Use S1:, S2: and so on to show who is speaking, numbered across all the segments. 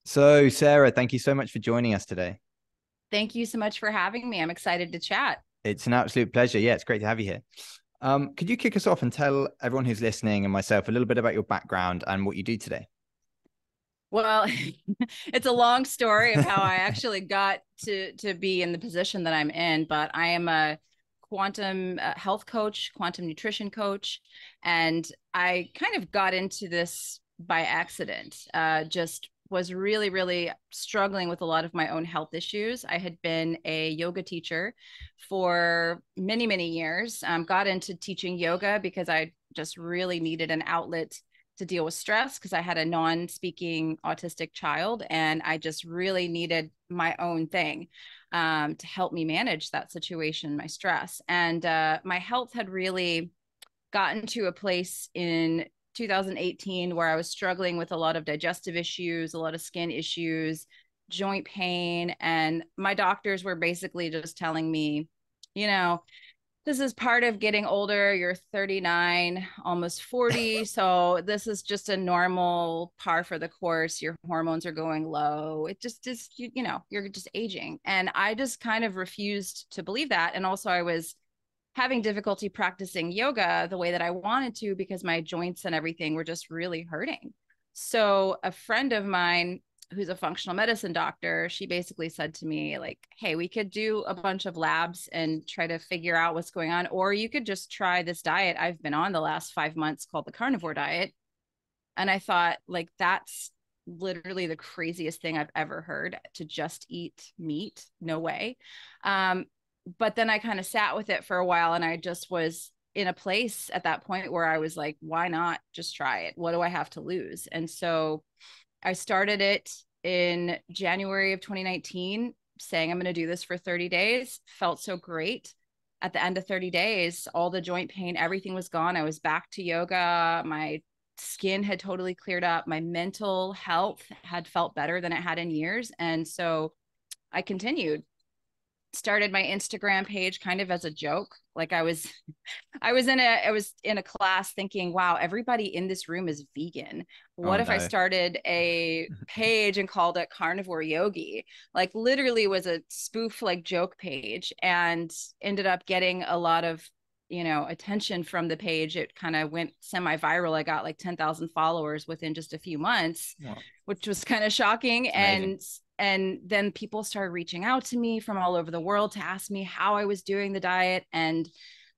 S1: So, Sarah, thank you so much for joining us today.
S2: Thank you so much for having me. I'm excited to chat.
S1: It's an absolute pleasure. Yeah, it's great to have you here. Could you kick us off and tell everyone who's listening and myself a little bit about your background and what you do today?
S2: Well, it's a long story of how I actually got to be in the position that I'm in, but I am a quantum health coach, quantum nutrition coach, and I kind of got into this by accident. Just was really, really struggling with a lot of my own health issues. I had been a yoga teacher for many, many years. Got into teaching yoga because I just really needed an outlet to deal with stress because I had a non-speaking autistic child and I just really needed my own thing to help me manage that situation, my stress. And my health had really gotten to a place in 2018 where I was struggling with a lot of digestive issues, a lot of skin issues, joint pain. And my doctors were basically just telling me, you know, this is part of getting older. You're 39, almost 40. So this is just a normal par for the course. Your hormones are going low. It just is, you're just aging. And I just kind of refused to believe that. And also, I was having difficulty practicing yoga the way that I wanted to because my joints and everything were just really hurting. So a friend of mine who's a functional medicine doctor, she basically said to me like, "Hey, we could do a bunch of labs and try to figure out what's going on, or you could just try this diet I've been on the last 5 months called the carnivore diet." And I thought like that's literally the craziest thing I've ever heard, to just eat meat. No way. Um, but then I kind of sat with it for a while and I just was in a place at that point where I was like, why not just try it? What do I have to lose? And so I started it in January of 2019, saying I'm going to do this for 30 days. Felt so great. At the end of 30 days, all the joint pain, everything was gone. I was back to yoga. My skin had totally cleared up. My mental health had felt better than it had in years. And so I continued, started my Instagram page kind of as a joke. Like I was in a class thinking, wow, everybody in this room is vegan.
S1: Oh,
S2: What if I
S1: no.
S2: started a page and called it Carnivore Yogi? Like literally was a spoof like joke page and ended up getting a lot of attention from the page. It kind of went semi-viral. I got like 10,000 followers within just a few months,
S1: Well,
S2: which was kind of shocking.
S1: it's amazing.
S2: And then people started reaching out to me from all over the world to ask me how I was doing the diet. And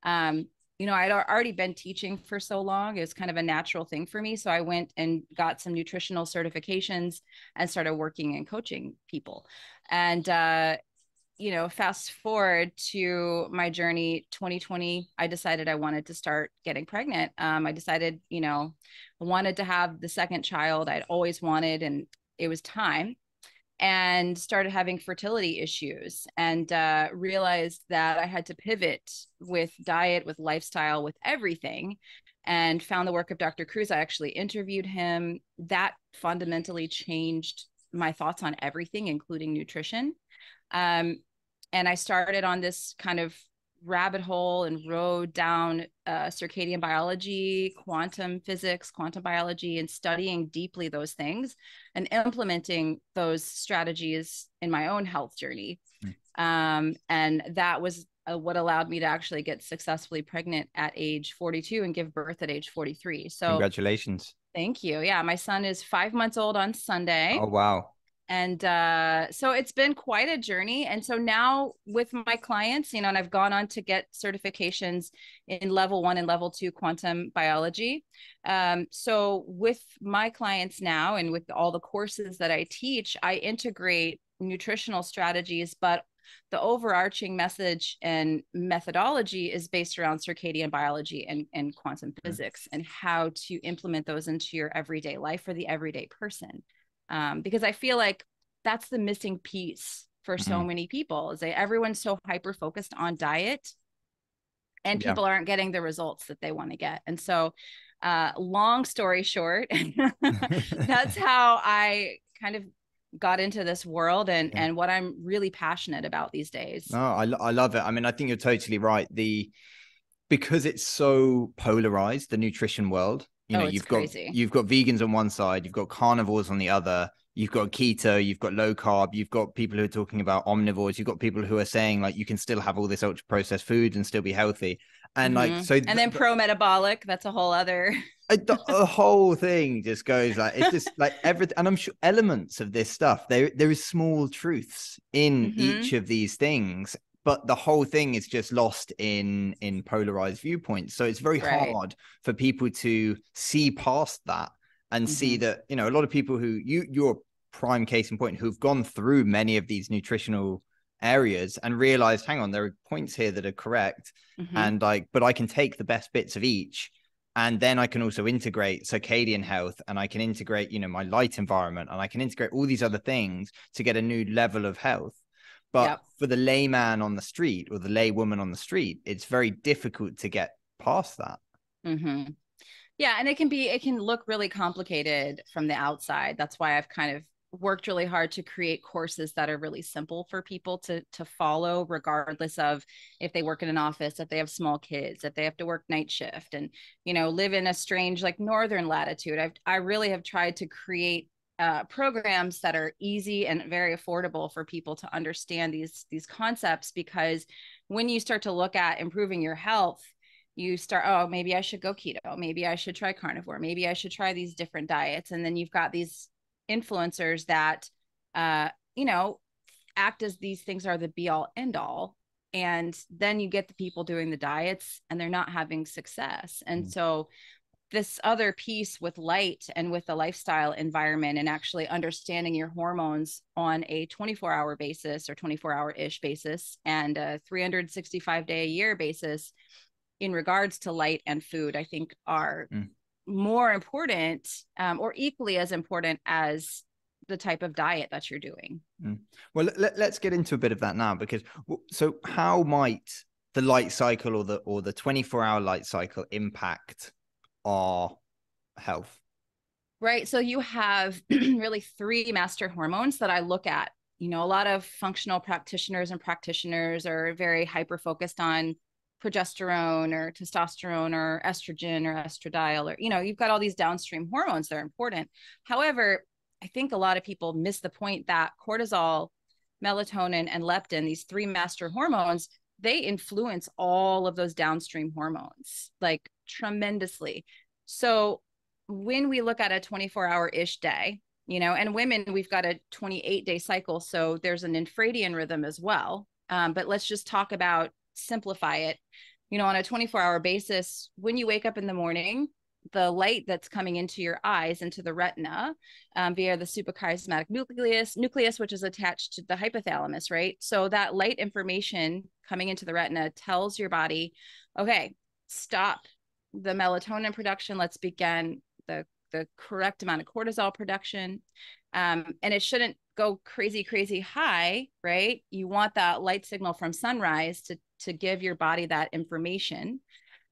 S2: um, I'd already been teaching for so long. It was kind of a natural thing for me. So I went and got some nutritional certifications and started working and coaching people. And fast forward to my journey 2020, I decided I wanted to start getting pregnant. I decided, I wanted to have the second child I'd always wanted, and it was time. And started having fertility issues and realized that I had to pivot with diet, with lifestyle, with everything, and found the work of Dr. Cruz. I actually interviewed him. That fundamentally changed my thoughts on everything, including nutrition. Um, and I started on this kind of rabbit hole and rode down circadian biology, quantum physics, quantum biology, and studying deeply those things and implementing those strategies in my own health journey. And that was what allowed me to actually get successfully pregnant at age 42 and give birth at age 43. So
S1: Congratulations.
S2: thank you. Yeah, my son is 5 months old on Sunday.
S1: Oh, wow.
S2: And so it's been quite a journey. And so now with my clients, and I've gone on to get certifications in level 1 and level 2 quantum biology. So with my clients now and with all the courses that I teach, I integrate nutritional strategies, but the overarching message and methodology is based around circadian biology and quantum physics and how to implement those into your everyday life for the everyday person. Because I feel like that's the missing piece for so
S1: Mhm.
S2: many people is that everyone's so hyper focused on diet and
S1: Yeah.
S2: people aren't getting the results that they want to get. And so, long story short, that's how I kind of got into this world
S1: Yeah.
S2: and what I'm really passionate about these days.
S1: No, I love it. I mean, I think you're totally right. Because it's so polarized, the nutrition world.
S2: Oh, it's
S1: You've got
S2: crazy.
S1: you've got vegans on one side, you've got carnivores on the other, you've got keto, you've got low carb, you've got people who are talking about omnivores, you've got people who are saying like you can still have all this ultra processed food and still be healthy. And like, so
S2: and then pro-metabolic, that's a whole other
S1: the whole thing just goes like, it's just like everything. And I'm sure elements of this stuff, there is small truths in each of these things, but the whole thing is just lost in polarized viewpoints. So it's very hard for people to see past that and see that, you know, a lot of people who you're prime case in point, who've gone through many of these nutritional areas and realized, hang on, there are points here that are correct. And like, but I can take the best bits of each. And then I can also integrate circadian health, and I can integrate, you know, my light environment, and I can integrate all these other things to get a new level of health. But for the layman on the street or the lay woman on the street, it's very difficult to get past that.
S2: Yeah. And it can look really complicated from the outside. That's why I've kind of worked really hard to create courses that are really simple for people to follow, regardless of if they work in an office, if they have small kids, if they have to work night shift and, you know, live in a strange, like northern latitude. I really have tried to create programs that are easy and very affordable for people to understand these concepts, because when you start to look at improving your health, you start, oh, maybe I should go keto. Maybe I should try carnivore. Maybe I should try these different diets. And then you've got these influencers that, you know, act as these things are the be all end all. And then you get the people doing the diets and they're not having success. And so this other piece with light and with the lifestyle environment and actually understanding your hormones on a 24-hour basis or 24-hour-ish basis and a 365-day-a-year basis in regards to light and food, I think are more important or equally as important as the type of diet that you're doing.
S1: Well, let's get into a bit of that now, because so how might the light cycle or the 24-hour light cycle impact our health?
S2: Right. So you have really 3 master hormones that I look at. You know, a lot of functional practitioners are very hyper focused on progesterone or testosterone or estrogen or estradiol, or, you know, you've got all these downstream hormones that are important. However, I think a lot of people miss the point that cortisol, melatonin, and leptin, these 3 master hormones, they influence all of those downstream hormones like tremendously. So when we look at a 24-hour-ish day, you know, and women, we've got a 28-day cycle. So there's an infradian rhythm as well. But let's just talk about, simplify it, you know, on a 24-hour basis, when you wake up in the morning, the light that's coming into your eyes, into the retina, via the suprachiasmatic nucleus, which is attached to the hypothalamus, right? So that light information coming into the retina tells your body, okay, stop the melatonin production. Let's begin the correct amount of cortisol production. And it shouldn't go crazy high, right? You want that light signal from sunrise to give your body that information.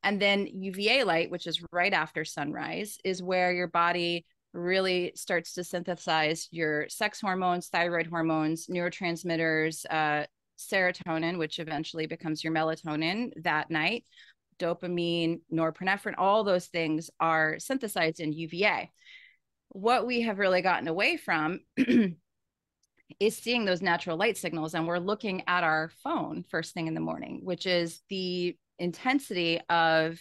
S2: And then UVA light, which is right after sunrise, is where your body really starts to synthesize your sex hormones, thyroid hormones, neurotransmitters, serotonin, which eventually becomes your melatonin that night, dopamine, norepinephrine, all those things are synthesized in UVA. What we have really gotten away from is seeing those natural light signals. And we're looking at our phone first thing in the morning, which is the intensity of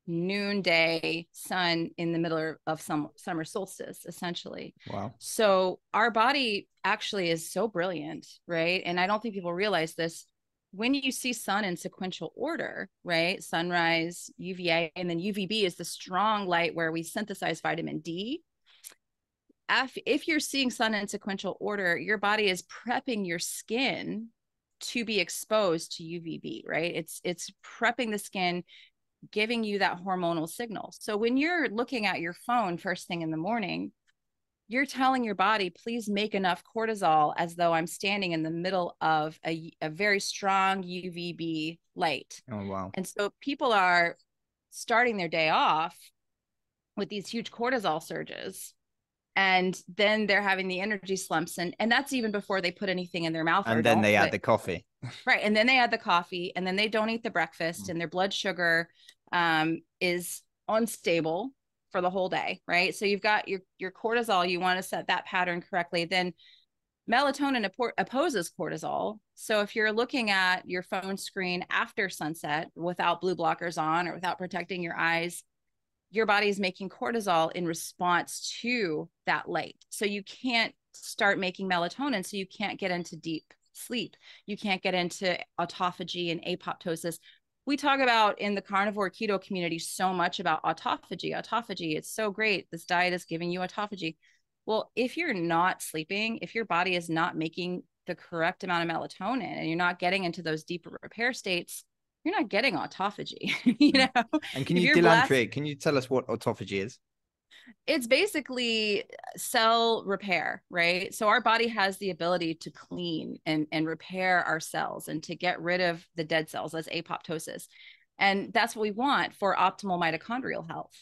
S2: noonday sun in the middle of summer solstice, essentially.
S1: Wow.
S2: So our body actually is so brilliant, right? And I don't think people realize this. When you see sun in sequential order, right? Sunrise, UVA, and then UVB is the strong light where we synthesize vitamin D. If you're seeing sun in sequential order, your body is prepping your skin to be exposed to UVB, right? It's prepping the skin, giving you that hormonal signal. So when you're looking at your phone first thing in the morning, you're telling your body, please make enough cortisol, as though I'm standing in the middle of a very strong UVB light.
S1: Oh, wow.
S2: And so people are starting their day off with these huge cortisol surges. And then they're having the energy slumps. And that's even before they put anything in their mouth.
S1: And then they add the coffee.
S2: Right. And then they add the coffee, and then they don't eat the breakfast, and their blood sugar is unstable. for the whole day, right? So you've got your cortisol, you want to set that pattern correctly. Then melatonin opposes cortisol. So if you're looking at your phone screen after sunset without blue blockers on or without protecting your eyes, your body is making cortisol in response to that light. So you can't start making melatonin. So you can't get into deep sleep. You can't get into autophagy and apoptosis. We talk about in the carnivore keto community so much about autophagy. Autophagy, it's so great. This diet is giving you autophagy. Well, if you're not sleeping, if your body is not making the correct amount of melatonin and you're not getting into those deeper repair states, you're not getting autophagy, you know?
S1: And can you, Delandre, can you tell us what autophagy is?
S2: It's basically cell repair, right? So our body has the ability to clean and repair our cells and to get rid of the dead cells. That's apoptosis. And that's what we want for optimal mitochondrial health.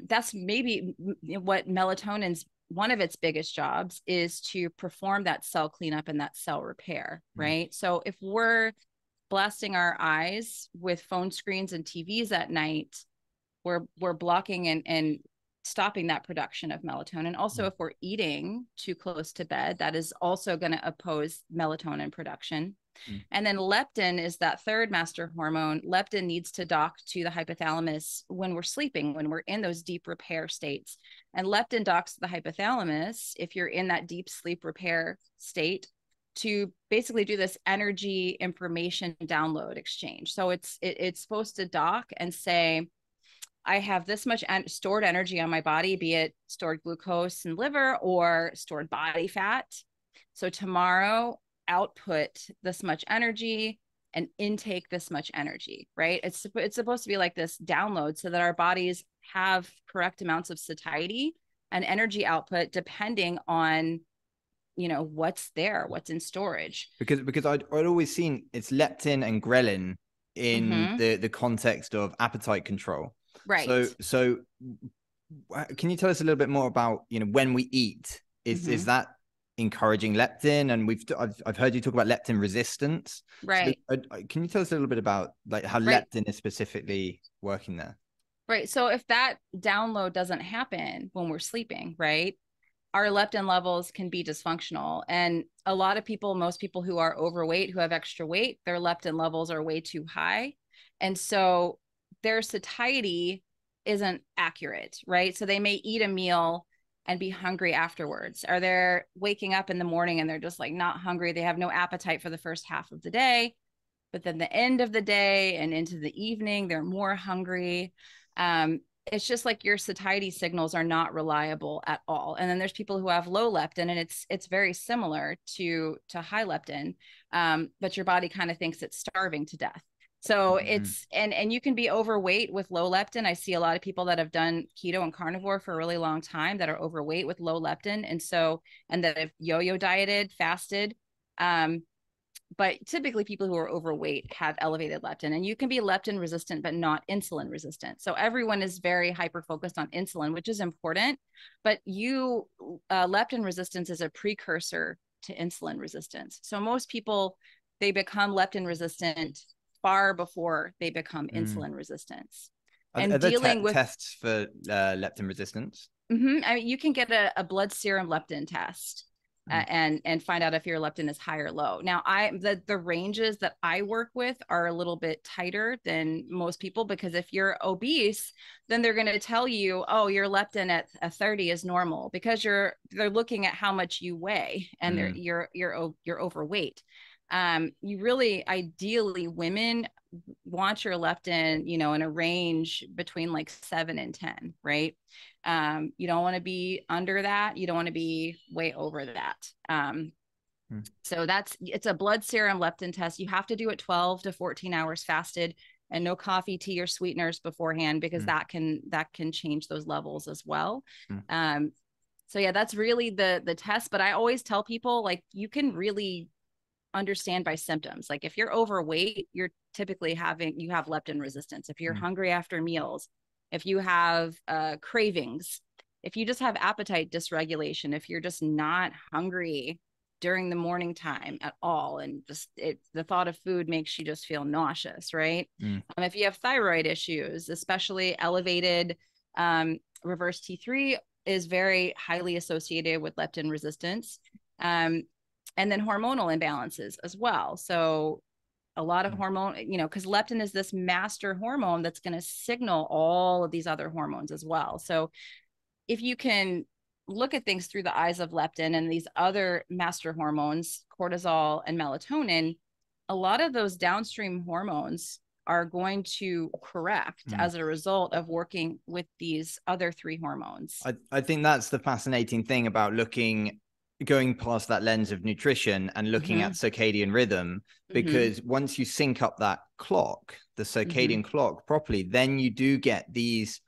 S2: That's maybe what melatonin's one of its biggest jobs is to perform that cell cleanup and that cell repair, right? So if we're blasting our eyes with phone screens and TVs at night, we're blocking and stopping that production of melatonin. Also, if we're eating too close to bed, that is also going to oppose melatonin production. And then leptin is that third master hormone. Leptin needs to dock to the hypothalamus when we're sleeping, when we're in those deep repair states. And leptin docks to the hypothalamus if you're in that deep sleep repair state to basically do this energy information download exchange. So it's supposed to dock and say, I have this much stored energy on my body, be it stored glucose in liver or stored body fat. So tomorrow, output this much energy and intake this much energy, right? It's supposed to be like this download so that our bodies have correct amounts of satiety and energy output depending on, you know, what's there, what's in storage.
S1: Because I'd always seen it's leptin and ghrelin in the context of appetite control.
S2: Right.
S1: So can you tell us a little bit more about, you know, when we eat, is that encouraging leptin? And I've heard you talk about leptin resistance.
S2: Right.
S1: So, can you tell us a little bit about like how leptin is specifically working there?
S2: Right. So if that download doesn't happen when we're sleeping, right, our leptin levels can be dysfunctional. And a lot of people, most people who are overweight, who have extra weight, their leptin levels are way too high. And so their satiety isn't accurate, right? So they may eat a meal and be hungry afterwards. Or they're waking up in the morning and they're just like not hungry. They have no appetite for the first half of the day, but then the end of the day and into the evening, they're more hungry. It's just like your satiety signals are not reliable at all. And then there's people who have low leptin, and it's very similar to high leptin, but your body kind of thinks it's starving to death. So it's and you can be overweight with low leptin. I see a lot of people that have done keto and carnivore for a really long time that are overweight with low leptin, and that have yo-yo dieted, fasted. But typically people who are overweight have elevated leptin, and you can be leptin resistant but not insulin resistant. So everyone is very hyper focused on insulin, which is important, but leptin resistance is a precursor to insulin resistance. So most people, they become leptin resistant far before they become insulin resistance.
S1: And are there tests for leptin resistance?
S2: I mean, you can get a blood serum leptin test and find out if your leptin is high or low. Now, the ranges that I work with are a little bit tighter than most people, because if you're obese, then they're going to tell you, oh, your leptin at 30 is normal, because they're looking at how much you weigh, and you're overweight. You really, ideally, women want your leptin, you know, in a range between like 7 and 10, right? You don't want to be under that. You don't want to be way over that. So it's a blood serum leptin test. You have to do it 12 to 14 hours fasted, and no coffee, tea, or sweeteners beforehand, because that can change those levels as well. So yeah, that's really the test. But I always tell people, like, you can really understand by symptoms. Like if you're overweight, you're typically you have leptin resistance. If you're hungry after meals, if you have cravings, if you just have appetite dysregulation, if you're just not hungry during the morning time at all, and just the thought of food makes you just feel nauseous, right? If you have thyroid issues, especially elevated reverse T3 is very highly associated with leptin resistance. And then hormonal imbalances as well. So a lot of hormone, you know, because leptin is this master hormone that's going to signal all of these other hormones as well. So if you can look at things through the eyes of leptin and these other master hormones, cortisol and melatonin, a lot of those downstream hormones are going to correct as a result of working with these other three hormones.
S1: I think that's the fascinating thing about going past that lens of nutrition and looking at circadian rhythm, because once you sync up that clock, the circadian clock properly, then you do get these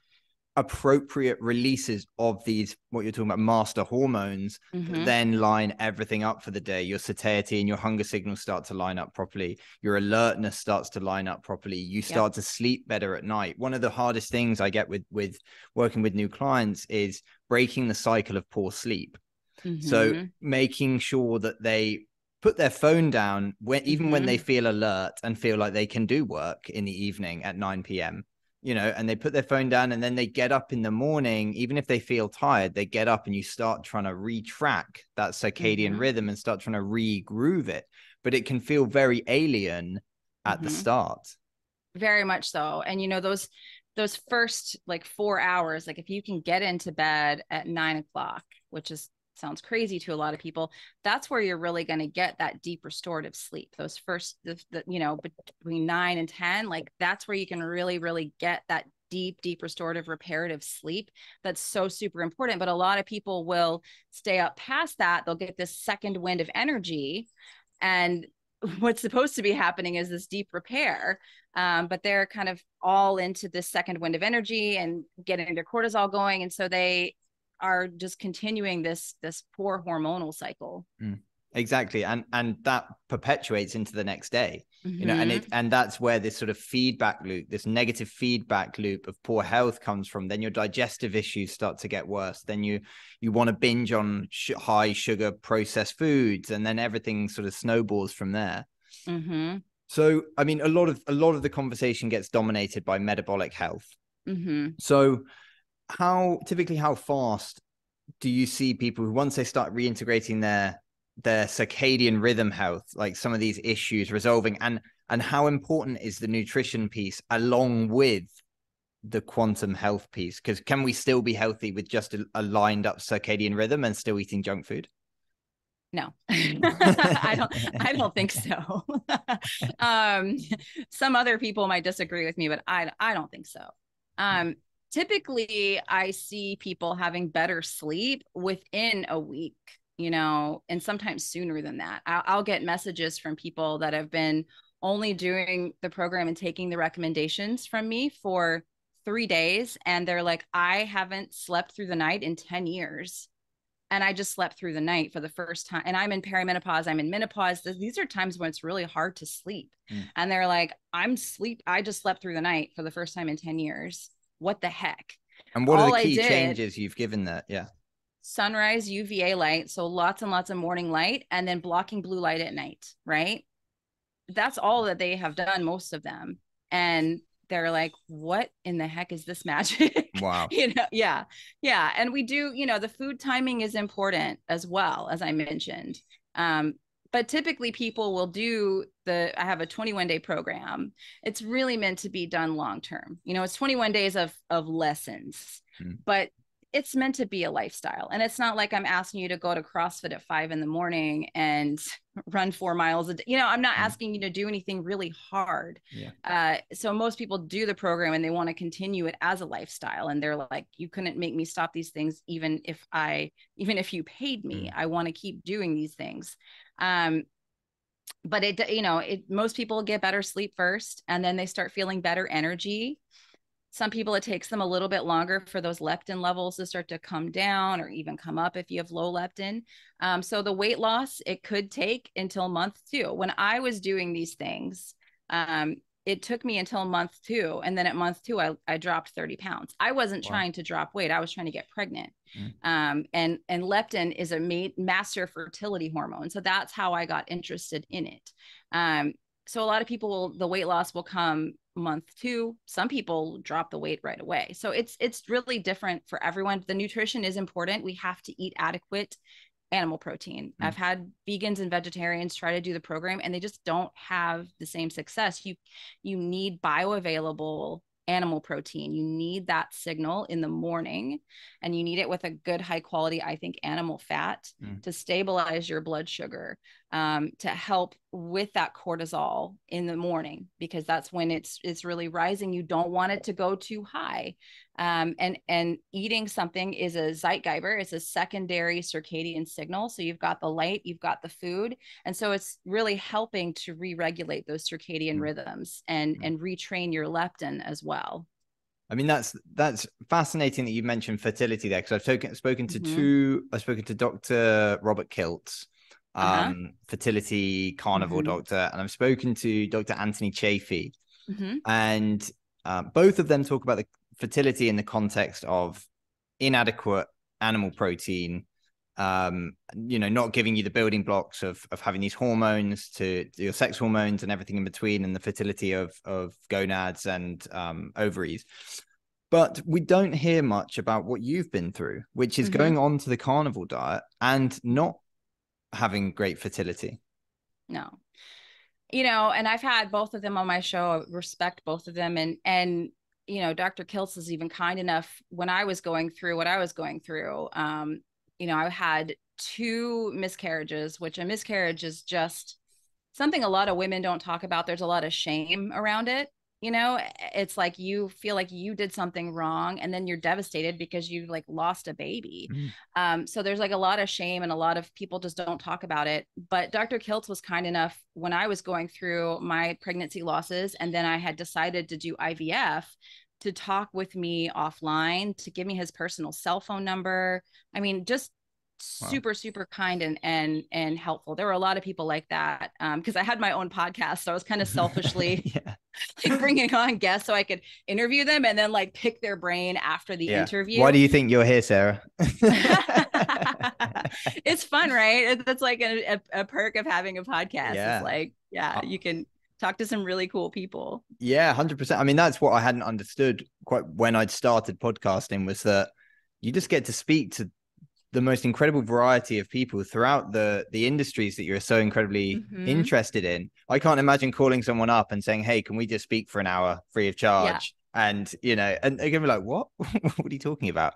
S1: appropriate releases of these, what you're talking about, master hormones, that then line everything up for the day. Your satiety and your hunger signals start to line up properly. Your alertness starts to line up properly. You start to sleep better at night. One of the hardest things I get with working with new clients is breaking the cycle of poor sleep. So making sure that they put their phone down even when they feel alert and feel like they can do work in the evening at 9 p.m., you know, and they put their phone down, and then they get up in the morning, even if they feel tired, they get up and you start trying to retrack that circadian rhythm and start trying to re-groove it. But it can feel very alien at the start.
S2: Very much so. And, you know, those first like 4 hours, like if you can get into bed at 9 o'clock, which sounds crazy to a lot of people, that's where you're really going to get that deep restorative sleep. Those first, you know, between 9 and 10, like that's where you can really, really get that deep restorative reparative sleep. That's so super important. But a lot of people will stay up past that. They'll get this second wind of energy, and what's supposed to be happening is this deep repair. But they're kind of all into this second wind of energy and getting their cortisol going. And so they are just continuing this poor hormonal cycle.
S1: Exactly. And that perpetuates into the next day, you know, and that's where this sort of feedback loop, this negative feedback loop of poor health comes from. Then your digestive issues start to get worse. Then you want to binge on high sugar processed foods, and then everything sort of snowballs from there. So, I mean, a lot of the conversation gets dominated by metabolic health. So how fast do you see people who, once they start reintegrating their circadian rhythm health, like some of these issues resolving, and how important is the nutrition piece along with the quantum health piece? Because can we still be healthy with just a lined up circadian rhythm and still eating junk food?
S2: No, I don't think so. Some other people might disagree with me, but I don't think so. Typically I see people having better sleep within a week, you know, and sometimes sooner than that. I'll get messages from people that have been only doing the program and taking the recommendations from me for 3 days. And they're like, I haven't slept through the night in 10 years. And I just slept through the night for the first time. And I'm in perimenopause, I'm in menopause. These are times when it's really hard to sleep. And they're like, I just slept through the night for the first time in 10 years. What the heck?
S1: And what are the key changes you've given that?
S2: Sunrise UVA light. So lots and lots of morning light, and then blocking blue light at night, right? That's all that they have done, most of them. And they're like, what in the heck is this magic?
S1: Wow.
S2: You know, yeah. And we do, you know, the food timing is important as well, as I mentioned. But typically people will do I have a 21-day program. It's really meant to be done long-term. You know, it's 21 days of lessons, but it's meant to be a lifestyle. And it's not like I'm asking you to go to CrossFit at 5 a.m. and run 4 miles a day. You know, I'm not asking you to do anything really hard. So most people do the program and they want to continue it as a lifestyle. And they're like, you couldn't make me stop these things. Even if you paid me, I want to keep doing these things. But most people get better sleep first, and then they start feeling better energy. Some people, it takes them a little bit longer for those leptin levels to start to come down or even come up if you have low leptin. So the weight loss, it could take until month 2. When I was doing these things, it took me until month 2. And then at month 2, I dropped 30 pounds. I wasn't trying to drop weight. I was trying to get pregnant. And leptin is a master fertility hormone. So that's how I got interested in it. so a lot of people, the weight loss will come month 2. Some people drop the weight right away. So it's really different for everyone. The nutrition is important. We have to eat adequate animal protein. I've had vegans and vegetarians try to do the program and they just don't have the same success. You need bioavailable animal protein. You need that signal in the morning, and you need it with a good high quality, I think, animal fat to stabilize your blood sugar, to help with that cortisol in the morning, because that's when it's really rising. You don't want it to go too high. And eating something is a Zeitgeber. It's a secondary circadian signal. So you've got the light, you've got the food. And so it's really helping to re-regulate those circadian rhythms and retrain your leptin as well.
S1: I mean, that's fascinating that you mentioned fertility there, because I've spoken to Dr. Robert Kiltz, fertility carnivore doctor, and I've spoken to Dr. Anthony Chafee, and both of them talk about the fertility in the context of inadequate animal protein, not giving you the building blocks of having these hormones to your sex hormones and everything in between, and the fertility of gonads and ovaries. But we don't hear much about what you've been through, which is going on to the carnivore diet and not having great fertility.
S2: No. And I've had both of them on my show. I respect both of them. And Dr. Kiltz is even kind enough, when I was going through what I was going through, I had 2 miscarriages, which a miscarriage is just something a lot of women don't talk about. There's a lot of shame around it. It's like you feel like you did something wrong, and then you're devastated because you like lost a baby. So there's like a lot of shame, and a lot of people just don't talk about it. But Dr. Kiltz was kind enough, when I was going through my pregnancy losses, and then I had decided to do IVF, to talk with me offline, to give me his personal cell phone number. I mean, just super, super kind and helpful. There were a lot of people like that, because I had my own podcast. So I was kind of selfishly like bringing on guests so I could interview them and then like pick their brain after the interview.
S1: Why do you think you're here, Sarah?
S2: It's fun, right? It's like a perk of having a podcast. It's like, you can talk to some really cool people.
S1: Yeah, 100%. I mean, that's what I hadn't understood quite when I'd started podcasting, was that you just get to speak to the most incredible variety of people throughout the industries that you're so incredibly interested in. I can't imagine calling someone up and saying, hey, can we just speak for an hour free of charge? And, and they're going to be like, what? What are you talking about?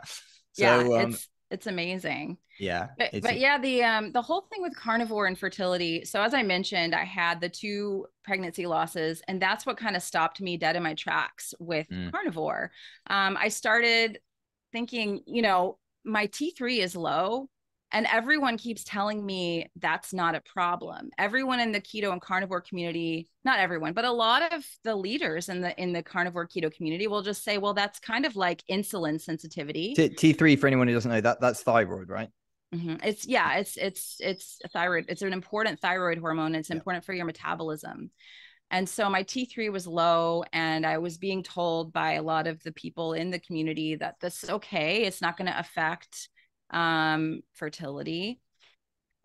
S1: So,
S2: it's amazing.
S1: Yeah.
S2: But the whole thing with carnivore and fertility. So as I mentioned, I had the 2 pregnancy losses, and that's what kind of stopped me dead in my tracks with carnivore. I started thinking, my T3 is low, and everyone keeps telling me that's not a problem. Everyone in the keto and carnivore community, not everyone, but a lot of the leaders in the carnivore keto community will just say, well, that's kind of like insulin sensitivity.
S1: T3, for anyone who doesn't know, that's thyroid, right?
S2: It's a thyroid. It's an important thyroid hormone. It's important for your metabolism. And so my T3 was low, and I was being told by a lot of the people in the community that this is okay. It's not going to affect fertility.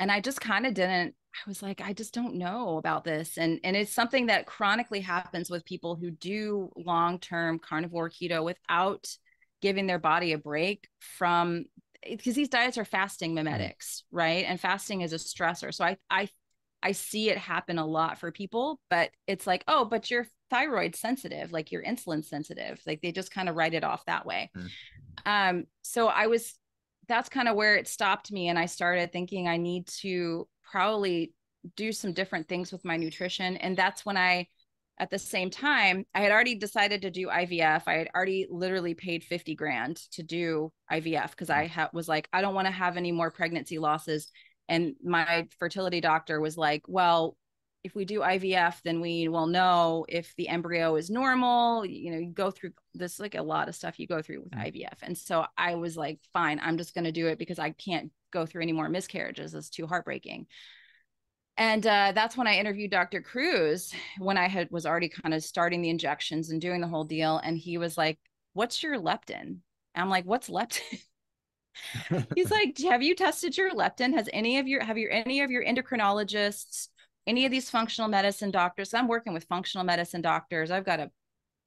S2: And I just kind of I was like, I just don't know about this. And it's something that chronically happens with people who do long-term carnivore keto without giving their body a break from, because these diets are fasting mimetics, right? And fasting is a stressor. So I see it happen a lot for people, but it's like, oh, but you're thyroid sensitive, like you're insulin sensitive. Like they just kind of write it off that way. So that's kind of where it stopped me. And I started thinking I need to probably do some different things with my nutrition. And that's when at the same time, I had already decided to do IVF. I had already literally paid 50 grand to do IVF, because I was like, I don't want to have any more pregnancy losses. And my fertility doctor was like, well, if we do IVF, then we will know if the embryo is normal. You go through this, like a lot of stuff you go through with IVF. And so I was like, fine, I'm just going to do it, because I can't go through any more miscarriages. It's too heartbreaking. And that's when I interviewed Dr. Cruz, when I was already kind of starting the injections and doing the whole deal. And he was like, what's your leptin? And I'm like, what's leptin? He's like, have you tested your leptin? Have any of your endocrinologists any of these functional medicine doctors. I'm working with functional medicine doctors. I've got a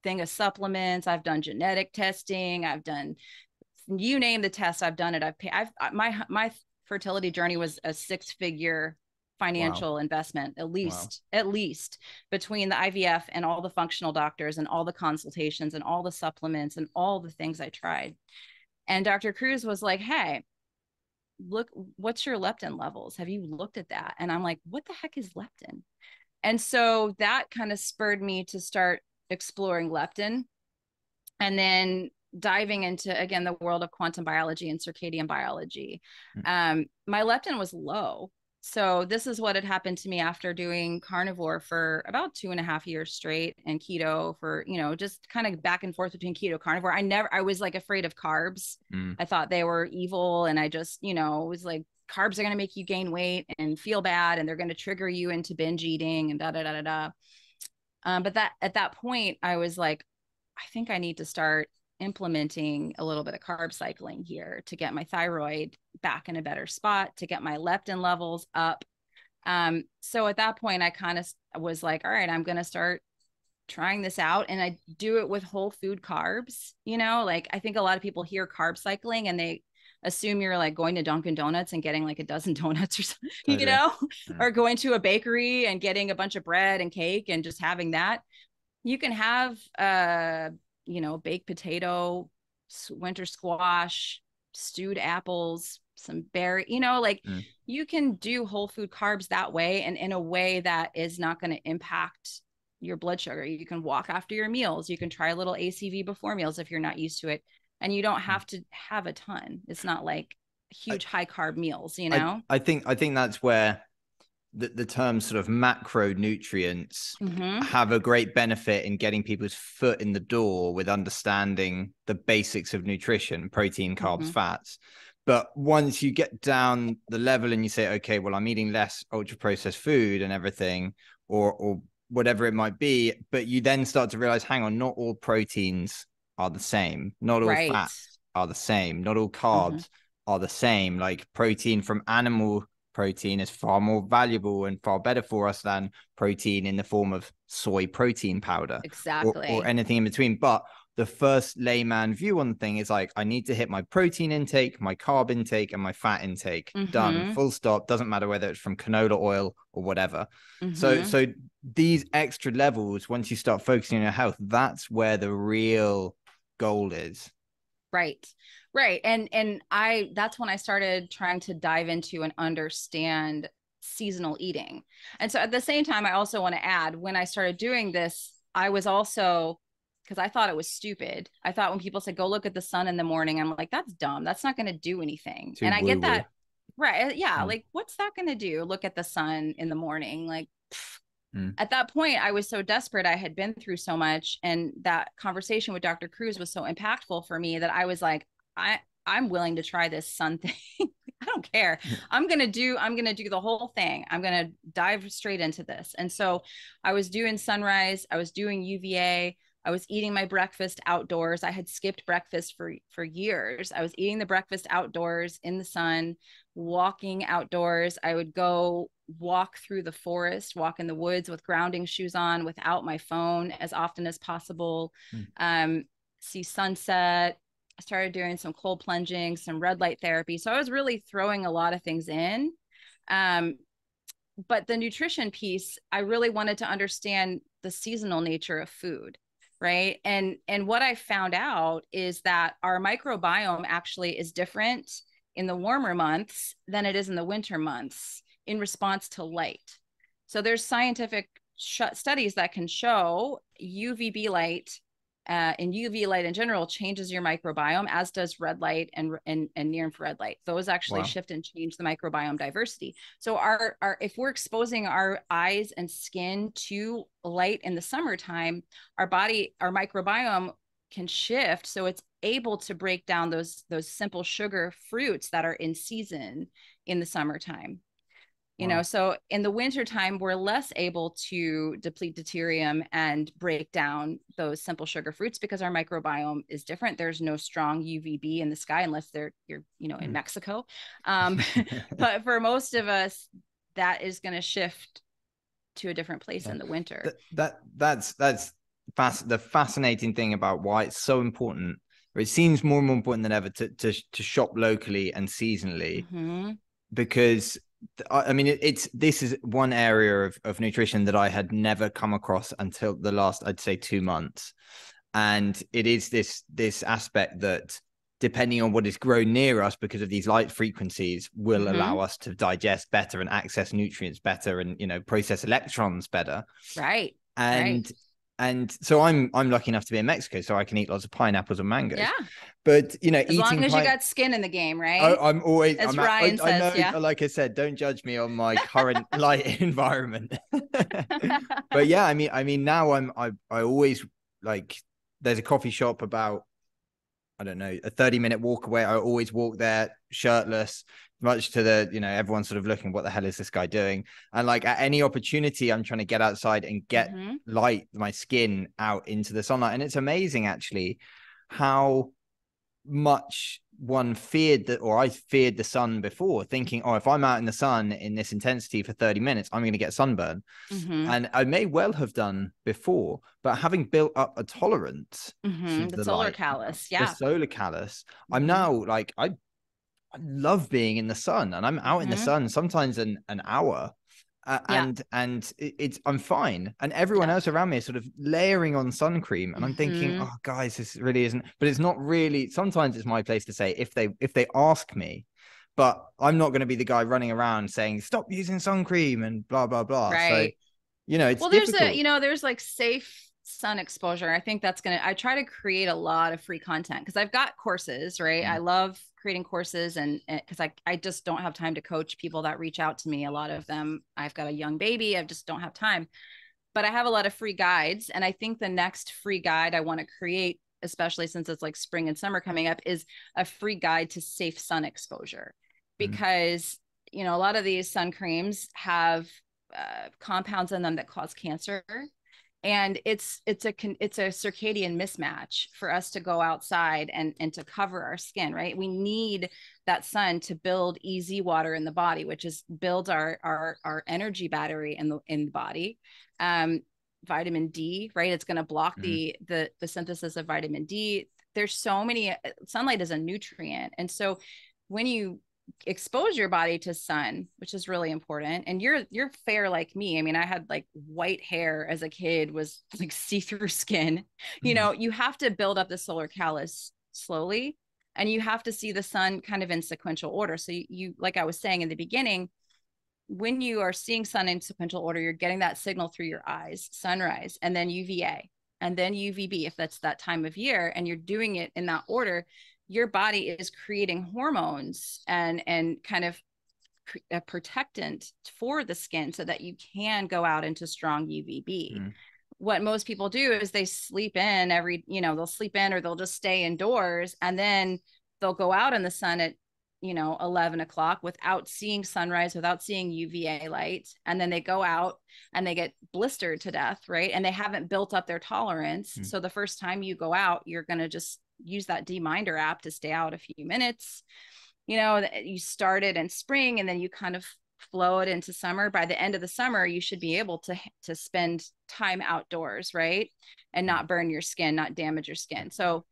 S2: thing of supplements. I've done genetic testing. I've done, you name the test, I've done it. I've paid, my fertility journey was a 6-figure financial investment, at least between the IVF and all the functional doctors and all the consultations and all the supplements and all the things I tried. And Dr. Cruz was like, hey, look, what's your leptin levels? Have you looked at that? And I'm like, what the heck is leptin? And so that kind of spurred me to start exploring leptin, and then diving into, again, the world of quantum biology and circadian biology. My leptin was low. So this is what had happened to me after doing carnivore for about 2.5 years straight, and keto for, just kind of back and forth between keto, carnivore. I was like afraid of carbs. I thought they were evil. And I just, was like, carbs are going to make you gain weight and feel bad, and they're going to trigger you into binge eating and da, da, da, da, da. But at that point, I was like, I think I need to start implementing a little bit of carb cycling here to get my thyroid back in a better spot, to get my leptin levels up. So at that point, I kind of was like, all right, I'm going to start trying this out. And I do it with whole food carbs. Like, I think a lot of people hear carb cycling and they assume you're like going to Dunkin' Donuts and getting like a dozen donuts or something,
S1: Totally.
S2: or going to a bakery and getting a bunch of bread and cake and just having that. You can have, baked potato, winter squash, stewed apples, some berry, you can do whole food carbs that way, and in a way that is not going to impact your blood sugar. You can walk after your meals. You can try a little ACV before meals if you're not used to it. And you don't have to have a ton. It's not like huge high carb meals,
S1: I think that's where the term sort of macronutrients have a great benefit in getting people's foot in the door with understanding the basics of nutrition, protein, carbs, fats. But once you get down the level and you say, okay, well, I'm eating less ultra processed food and everything, or whatever it might be, but you then start to realize, hang on, not all proteins are the same. Not all fats are the same. Not all carbs are the same. Like, protein from animal protein is far more valuable and far better for us than protein in the form of soy protein powder, or anything in between. But the first layman view on the thing is like, I need to hit my protein intake, my carb intake, and my fat intake. Done, full stop. Doesn't matter whether it's from canola oil or whatever. So these extra levels, once you start focusing on your health, that's where the real goal is.
S2: Right. And that's when I started trying to dive into and understand seasonal eating. And so at the same time, I also want to add, when I started doing this, I was also, because I thought it was stupid. I thought when people said, go look at the sun in the morning, I'm like, that's dumb. That's not going to do anything. And I get that. Right. Yeah. Like, what's that going to do? Look at the sun in the morning. Like, at that point, I was so desperate. I had been through so much. And that conversation with Dr. Cruz was so impactful for me that I was like, I'm willing to try this sun thing. I don't care. I'm going to do the whole thing. I'm going to dive straight into this. And so I was doing sunrise. I was doing UVA. I was eating my breakfast outdoors. I had skipped breakfast for years. I was eating the breakfast outdoors in the sun, walking outdoors. I would go walk through the forest, walk in the woods with grounding shoes on, without my phone as often as possible. See sunset. I started doing some cold plunging, some red light therapy. So I was really throwing a lot of things in. But the nutrition piece, I really wanted to understand the seasonal nature of food. Right. And what I found out is that our microbiome actually is different in the warmer months than it is in the winter months in response to light. So there's scientific studies that can show UVB light and UV light in general changes your microbiome, as does red light and near infrared light. Those actually shift and change the microbiome diversity. So our if we're exposing our eyes and skin to light in the summertime, our microbiome can shift, so it's able to break down those simple sugar fruits that are in season in the summertime. So in the wintertime, we're less able to deplete deuterium and break down those simple sugar fruits because our microbiome is different. There's no strong UVB in the sky unless you're in Mexico. But for most of us, that is going to shift to a different place in the winter.
S1: That's the fascinating thing about why it's so important, or it seems more and more important than ever to shop locally and seasonally, because I mean, this is one area of nutrition that I had never come across until the last, I'd say, 2 months. And it is this aspect that, depending on what is grown near us, because of these light frequencies, will allow us to digest better and access nutrients better, and, you know, process electrons better.
S2: Right.
S1: And so I'm lucky enough to be in Mexico, so I can eat lots of pineapples and mangoes.
S2: Yeah.
S1: But, you know,
S2: as long as you got skin in the game, right?
S1: I'm always,
S2: as Ryan says,
S1: I know,
S2: yeah.
S1: like I said, don't judge me on my current light environment. But yeah, I mean, now I always, like, there's a coffee shop about, I don't know, a 30-minute walk away. I always walk there shirtless, much to the, you know, everyone's sort of looking, what the hell is this guy doing? And like, at any opportunity, I'm trying to get outside and get my skin out into the sunlight. And it's amazing, actually, how much one feared that, or I feared the sun before, thinking, oh, if I'm out in the sun in this intensity for 30 minutes, I'm going to get sunburn. And I may well have done before, but having built up a tolerance to
S2: the solar callus,
S1: the solar callus, I'm now like, I love being in the sun, and I'm out in the sun sometimes an hour. And I'm fine, and everyone else around me is sort of layering on sun cream, and I'm thinking, oh guys, this really isn't, but it's not really. Sometimes it's my place to say, if they ask me, but I'm not going to be the guy running around saying stop using sun cream and blah blah blah. So, you know, it's difficult.
S2: There's like safe sun exposure. I think I try to create a lot of free content, because I've got courses, right? I love creating courses, and because I just don't have time to coach people that reach out to me. A lot of them, I've got a young baby, I just don't have time, but I have a lot of free guides. And I think the next free guide I want to create, especially since it's like spring and summer coming up, is a free guide to safe sun exposure, because you know, a lot of these sun creams have compounds in them that cause cancer. And it's a circadian mismatch for us to go outside and to cover our skin, right? We need that sun to build EZ water in the body, which is builds our energy battery in the body. Vitamin D, right? It's going to block the synthesis of vitamin D. There's so many. Sunlight is a nutrient, and so when you expose your body to sun, which is really important, and you're fair like me. I mean, I had like white hair as a kid, was like see-through skin. You know, you have to build up the solar callus slowly, and you have to see the sun kind of in sequential order. So you like I was saying in the beginning, when you are seeing sun in sequential order, you're getting that signal through your eyes, sunrise, and then UVA, and then UVB, if that's that time of year, and you're doing it in that order, your body is creating hormones and kind of a protectant for the skin so that you can go out into strong UVB. What most people do is they sleep in they'll sleep in, or they'll just stay indoors, and then they'll go out in the sun at 11 o'clock without seeing sunrise, without seeing UVA light. And then they go out and they get blistered to death, right? And they haven't built up their tolerance. So the first time you go out, you're going to just use that D-Minder app to stay out a few minutes. You know, you started in spring and then you kind of flow it into summer. By the end of the summer, you should be able to spend time outdoors, right? And not burn your skin, not damage your skin. So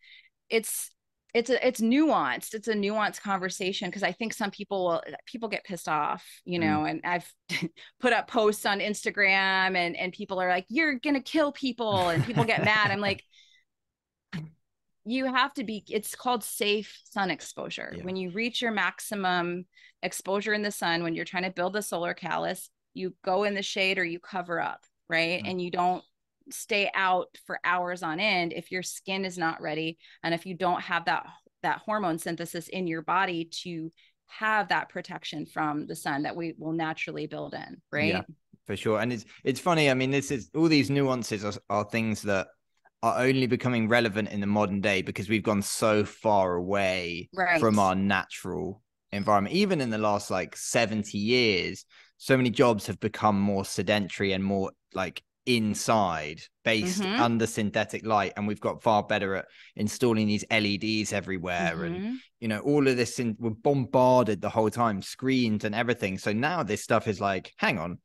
S2: it's nuanced. It's a nuanced conversation, because I think some people get pissed off, and I've put up posts on Instagram and people are like, you're going to kill people, and people get mad. I'm like, you have to be, it's called safe sun exposure. When you reach your maximum exposure in the sun, when you're trying to build the solar callus, you go in the shade or you cover up, right? And you don't stay out for hours on end if your skin is not ready, and if you don't have that hormone synthesis in your body to have that protection from the sun that we will naturally build in, right?
S1: Yeah, for sure. And it's funny, I mean, this is all these nuances are things that are only becoming relevant in the modern day because we've gone so far away from our natural environment. Even in the last like 70 years, so many jobs have become more sedentary and more like inside based under synthetic light, and we've got far better at installing these LEDs everywhere, and all of this, we're bombarded the whole time, screens and everything. So now this stuff is like, hang on,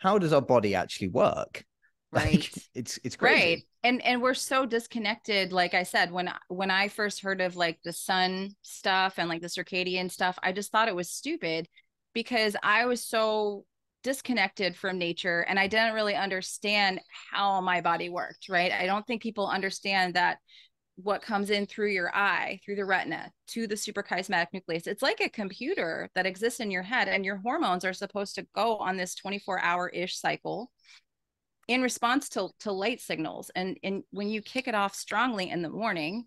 S1: how does our body actually work?
S2: Right.
S1: Like it's crazy.
S2: Right. And we're so disconnected. Like I said, when I first heard of like the sun stuff and like the circadian stuff, I just thought it was stupid because I was so disconnected from nature and I didn't really understand how my body worked, right? I don't think people understand that what comes in through your eye, through the retina, to the suprachiasmatic nucleus. It's like a computer that exists in your head, and your hormones are supposed to go on this 24-hour-ish cycle in response to light signals. And when you kick it off strongly in the morning,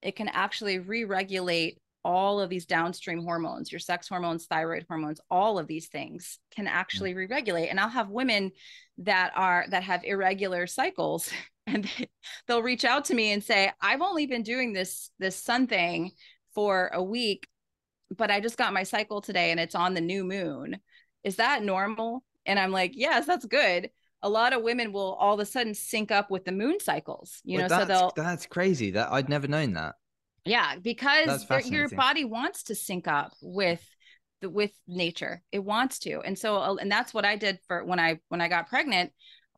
S2: it can actually re-regulate all of these downstream hormones, your sex hormones, thyroid hormones, all of these things can actually re-regulate. And I'll have women that have irregular cycles and they'll reach out to me and say, I've only been doing this sun thing for a week, but I just got my cycle today and it's on the new moon. Is that normal? And I'm like, yes, that's good. A lot of women will all of a sudden sync up with the moon cycles, so
S1: that's crazy. That I'd never known that.
S2: Yeah, because your body wants to sync up with nature. It wants to. And so, and that's what I did for when I got pregnant.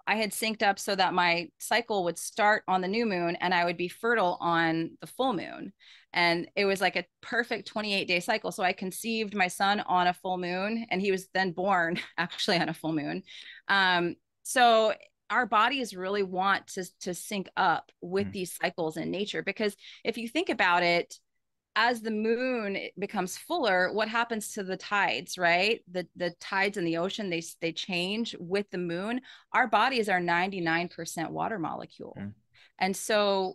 S2: I had synced up so that my cycle would start on the new moon and I would be fertile on the full moon. And it was like a perfect 28-day cycle. So I conceived my son on a full moon and he was then born actually on a full moon. So our bodies really want to sync up with these cycles in nature, because if you think about it, as the moon becomes fuller, what happens to the tides, right? The tides in the ocean, they change with the moon. Our bodies are 99% water molecule. And so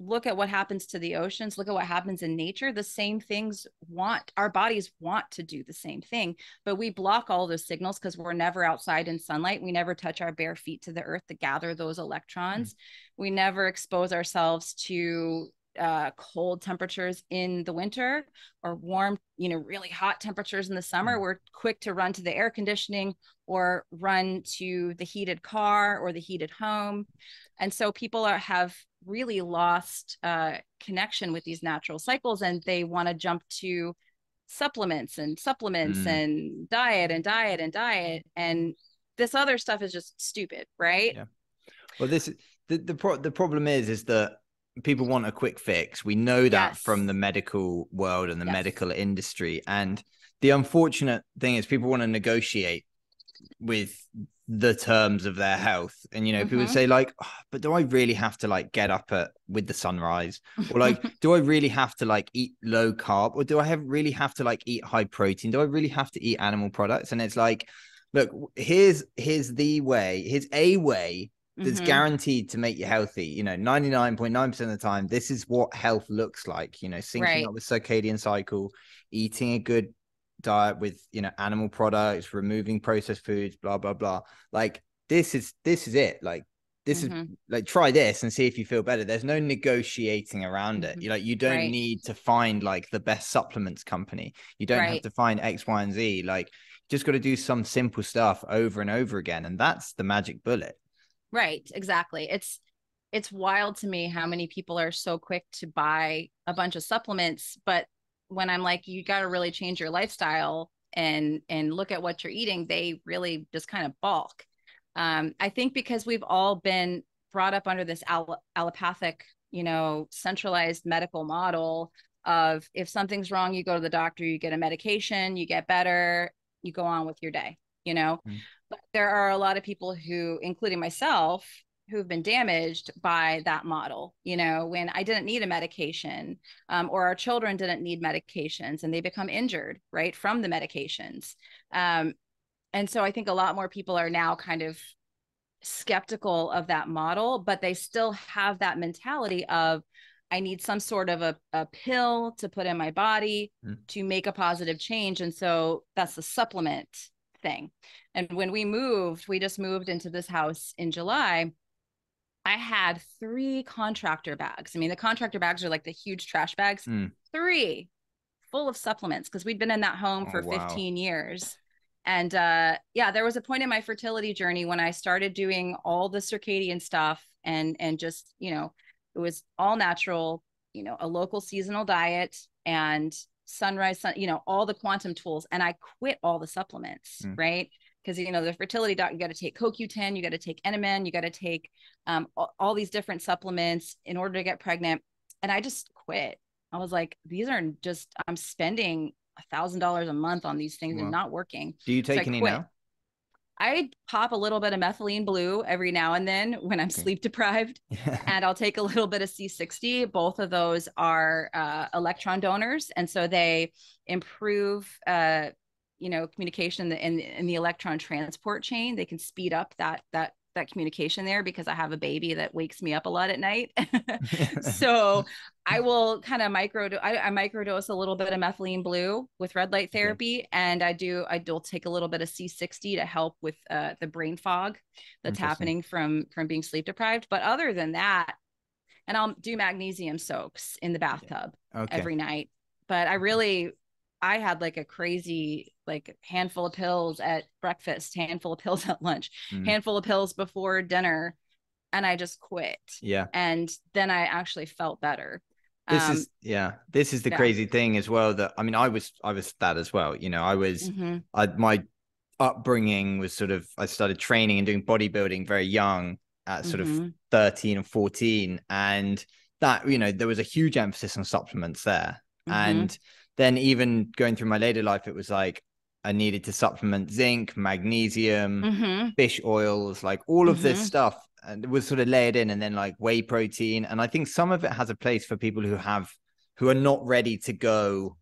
S2: look at what happens to the oceans, look at what happens in nature. The same things our bodies want to do the same thing, but we block all those signals because we're never outside in sunlight. We never touch our bare feet to the earth to gather those electrons. We never expose ourselves to cold temperatures in the winter or warm, really hot temperatures in the summer. We're quick to run to the air conditioning or run to the heated car or the heated home. And so people have really lost connection with these natural cycles, and they want to jump to supplements and diet and diet and diet. And this other stuff is just stupid, right?
S1: Yeah. Well, this the problem is that people want a quick fix. We know that from the medical world and the medical industry. And the unfortunate thing is people want to negotiate with the terms of their health. And, people say like, oh, but do I really have to like get up with the sunrise? Or like, do I really have to like eat low carb? Or do I really have to like eat high protein? Do I really have to eat animal products? And it's like, look, here's a way that's guaranteed to make you healthy. 99.9% of the time, this is what health looks like, syncing up with circadian cycle, eating a good diet with, animal products, removing processed foods, blah, blah, blah. Like, this is it. Like, this is like, try this and see if you feel better. There's no negotiating around it. You don't need to find like the best supplements company. You don't have to find X, Y, and Z. Like, just got to do some simple stuff over and over again. And that's the magic bullet.
S2: Right. Exactly. It's wild to me how many people are so quick to buy a bunch of supplements, but when I'm like, you got to really change your lifestyle and look at what you're eating, they really just kind of balk. I think because we've all been brought up under this allopathic, centralized medical model of if something's wrong, you go to the doctor, you get a medication, you get better, you go on with your day, But there are a lot of people who, including myself, who've been damaged by that model, when I didn't need a medication, or our children didn't need medications and they become injured, right, from the medications. And so I think a lot more people are now kind of skeptical of that model, but they still have that mentality of, I need some sort of a pill to put in my body to make a positive change. And so that's the supplement thing. And when we just moved into this house in July, I had 3 contractor bags. I mean, the contractor bags are like the huge trash bags, 3 full of supplements, because we'd been in that home for 15 years. And there was a point in my fertility journey when I started doing all the circadian stuff and just, it was all natural, a local seasonal diet and sunrise, all the quantum tools. And I quit all the supplements, right? because, you know, the fertility doc, you got to take CoQ10, you got to take NMN, you got to take all these different supplements in order to get pregnant. And I just quit. I was like, these are just, I'm spending $1,000 a month on these things and not working.
S1: Do you take
S2: so
S1: any now?
S2: I pop a little bit of methylene blue every now and then when I'm sleep deprived, and I'll take a little bit of C60. Both of those are electron donors, and so they improve, you know, communication in the electron transport chain. They can speed up that communication there, because I have a baby that wakes me up a lot at night. So I will kind of microdose a little bit of methylene blue with red light therapy. And I will take a little bit of C60 to help with the brain fog that's happening from being sleep deprived. But other than that, and I'll do magnesium soaks in the bathtub every night. But I had like a crazy, like, handful of pills at breakfast, handful of pills at lunch, handful of pills before dinner. And I just quit. Yeah. And then I actually felt better. This
S1: is the crazy thing as well, that, I mean, I was that as well. You know, my upbringing was sort of, I started training and doing bodybuilding very young at sort of 13 and 14. And that, you know, there was a huge emphasis on supplements there. And then even going through my later life, it was like I needed to supplement zinc, magnesium, fish oils, like all of this stuff. And it was sort of layered in, and then like whey protein. And I think some of it has a place for people who are not ready to go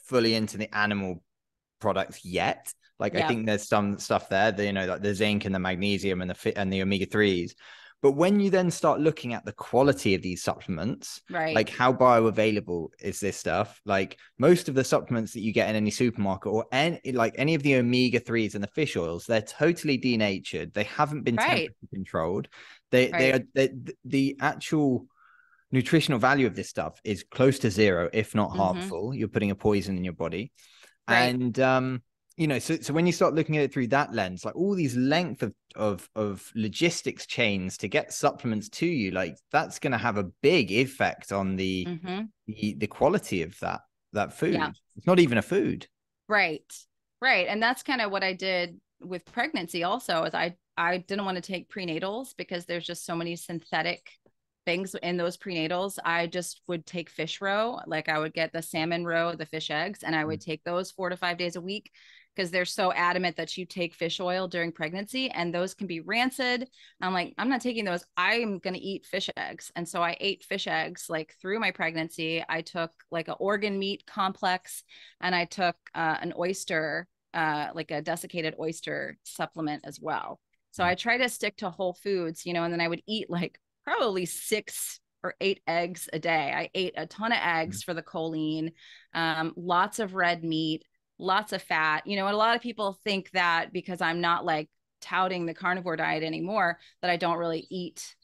S1: fully into the animal products yet. Like, I think there's some stuff there, you know, like the zinc and the magnesium and the omega-3s. But when you then start looking at the quality of these supplements, like how bioavailable is this stuff? Like most of the supplements that you get in any supermarket, or any of the omega-3s and the fish oils, they're totally denatured. They haven't been temperature controlled. The actual nutritional value of this stuff is close to zero, if not harmful. You're putting a poison in your body. And you know, so when you start looking at it through that lens, like all these length of logistics chains to get supplements to you, like that's going to have a big effect on the quality of that food. It's not even a food. Right.
S2: And that's kind of what I did with pregnancy also, is I didn't want to take prenatals because there's just so many synthetic things in those prenatals. I just would take fish roe. Like I would get the salmon roe, the fish eggs, and I would take those 4 to 5 days a week, because they're so adamant that you take fish oil during pregnancy, and those can be rancid. I'm like, I'm not taking those. I'm going to eat fish eggs. And so I ate fish eggs like through my pregnancy. I took like an organ meat complex, and I took an oyster, like a desiccated oyster supplement as well. So I try to stick to whole foods, you know, and then I would eat like probably 6 or 8 eggs a day. I ate a ton of eggs for the choline, lots of red meat, lots of fat, you know. And a lot of people think that because I'm not like touting the carnivore diet anymore, that I don't really eat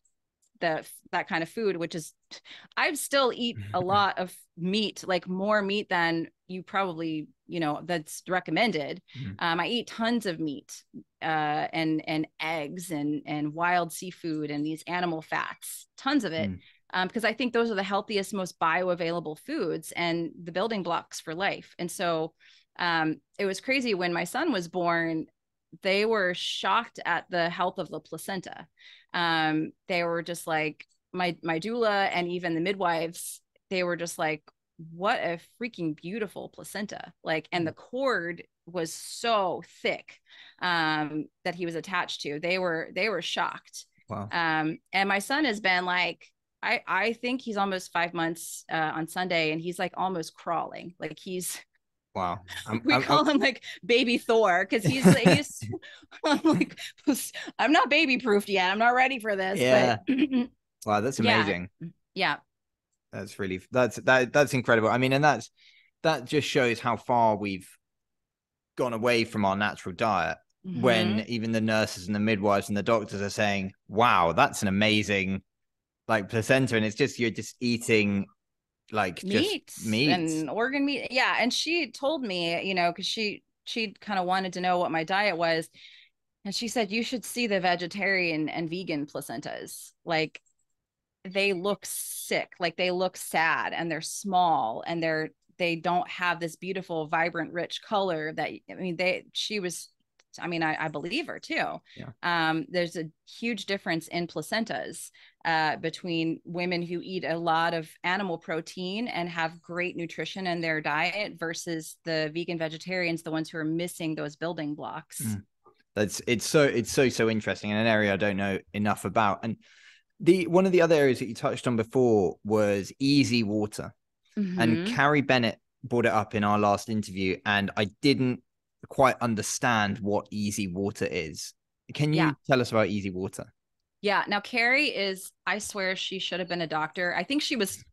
S2: that kind of food, which is, I still eat a lot of meat, like more meat than you probably, you know, that's recommended. I eat tons of meat, and eggs and wild seafood and these animal fats, tons of it. Because I think those are the healthiest, most bioavailable foods and the building blocks for life. And so it was crazy when my son was born. They were shocked at the health of the placenta. They were just like, my doula and even the midwives, they were just like, what a freaking beautiful placenta. Like, and the cord was so thick that he was attached to. They were shocked. Wow. And my son has been like, I think he's almost 5 months on Sunday, and he's like almost crawling. Like he's, wow. We call him like baby Thor, because he's I'm like, I'm not baby proofed yet. I'm not ready for this. Yeah. But
S1: wow, that's amazing.
S2: Yeah.
S1: That's really, that's incredible. I mean, and that just shows how far we've gone away from our natural diet, when even the nurses and the midwives and the doctors are saying, wow, that's an amazing like placenta. And it's just, you're just eating like meat
S2: and organ meat. Yeah. And she told me, you know, because she kind of wanted to know what my diet was. And she said, you should see the vegetarian and vegan placentas. Like they look sick, like they look sad, and they're small, and they don't have this beautiful, vibrant, rich color that, I mean, she was I mean, I believe her too. There's a huge difference in placentas between women who eat a lot of animal protein and have great nutrition in their diet versus the vegan vegetarians, the ones who are missing those building blocks.
S1: It's so interesting, in an area I don't know enough about. And one of the other areas that you touched on before was easy water. And Carrie Bennett brought it up in our last interview, and I didn't quite understand what easy water is. Can you tell us about easy water?
S2: Yeah. Now, Carrie is, I swear she should have been a doctor. I think she was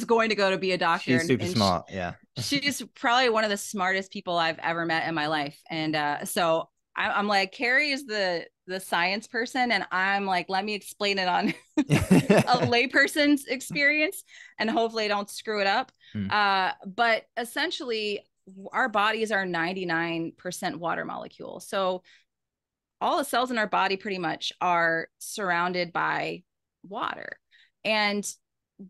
S2: going to go to be a doctor.
S1: She's super smart. Yeah.
S2: She's probably one of the smartest people I've ever met in my life. And so I'm like, Carrie is the science person, and I'm like, let me explain it on a layperson's experience, and hopefully I don't screw it up. But essentially, our bodies are 99% water molecules. So all the cells in our body pretty much are surrounded by water. And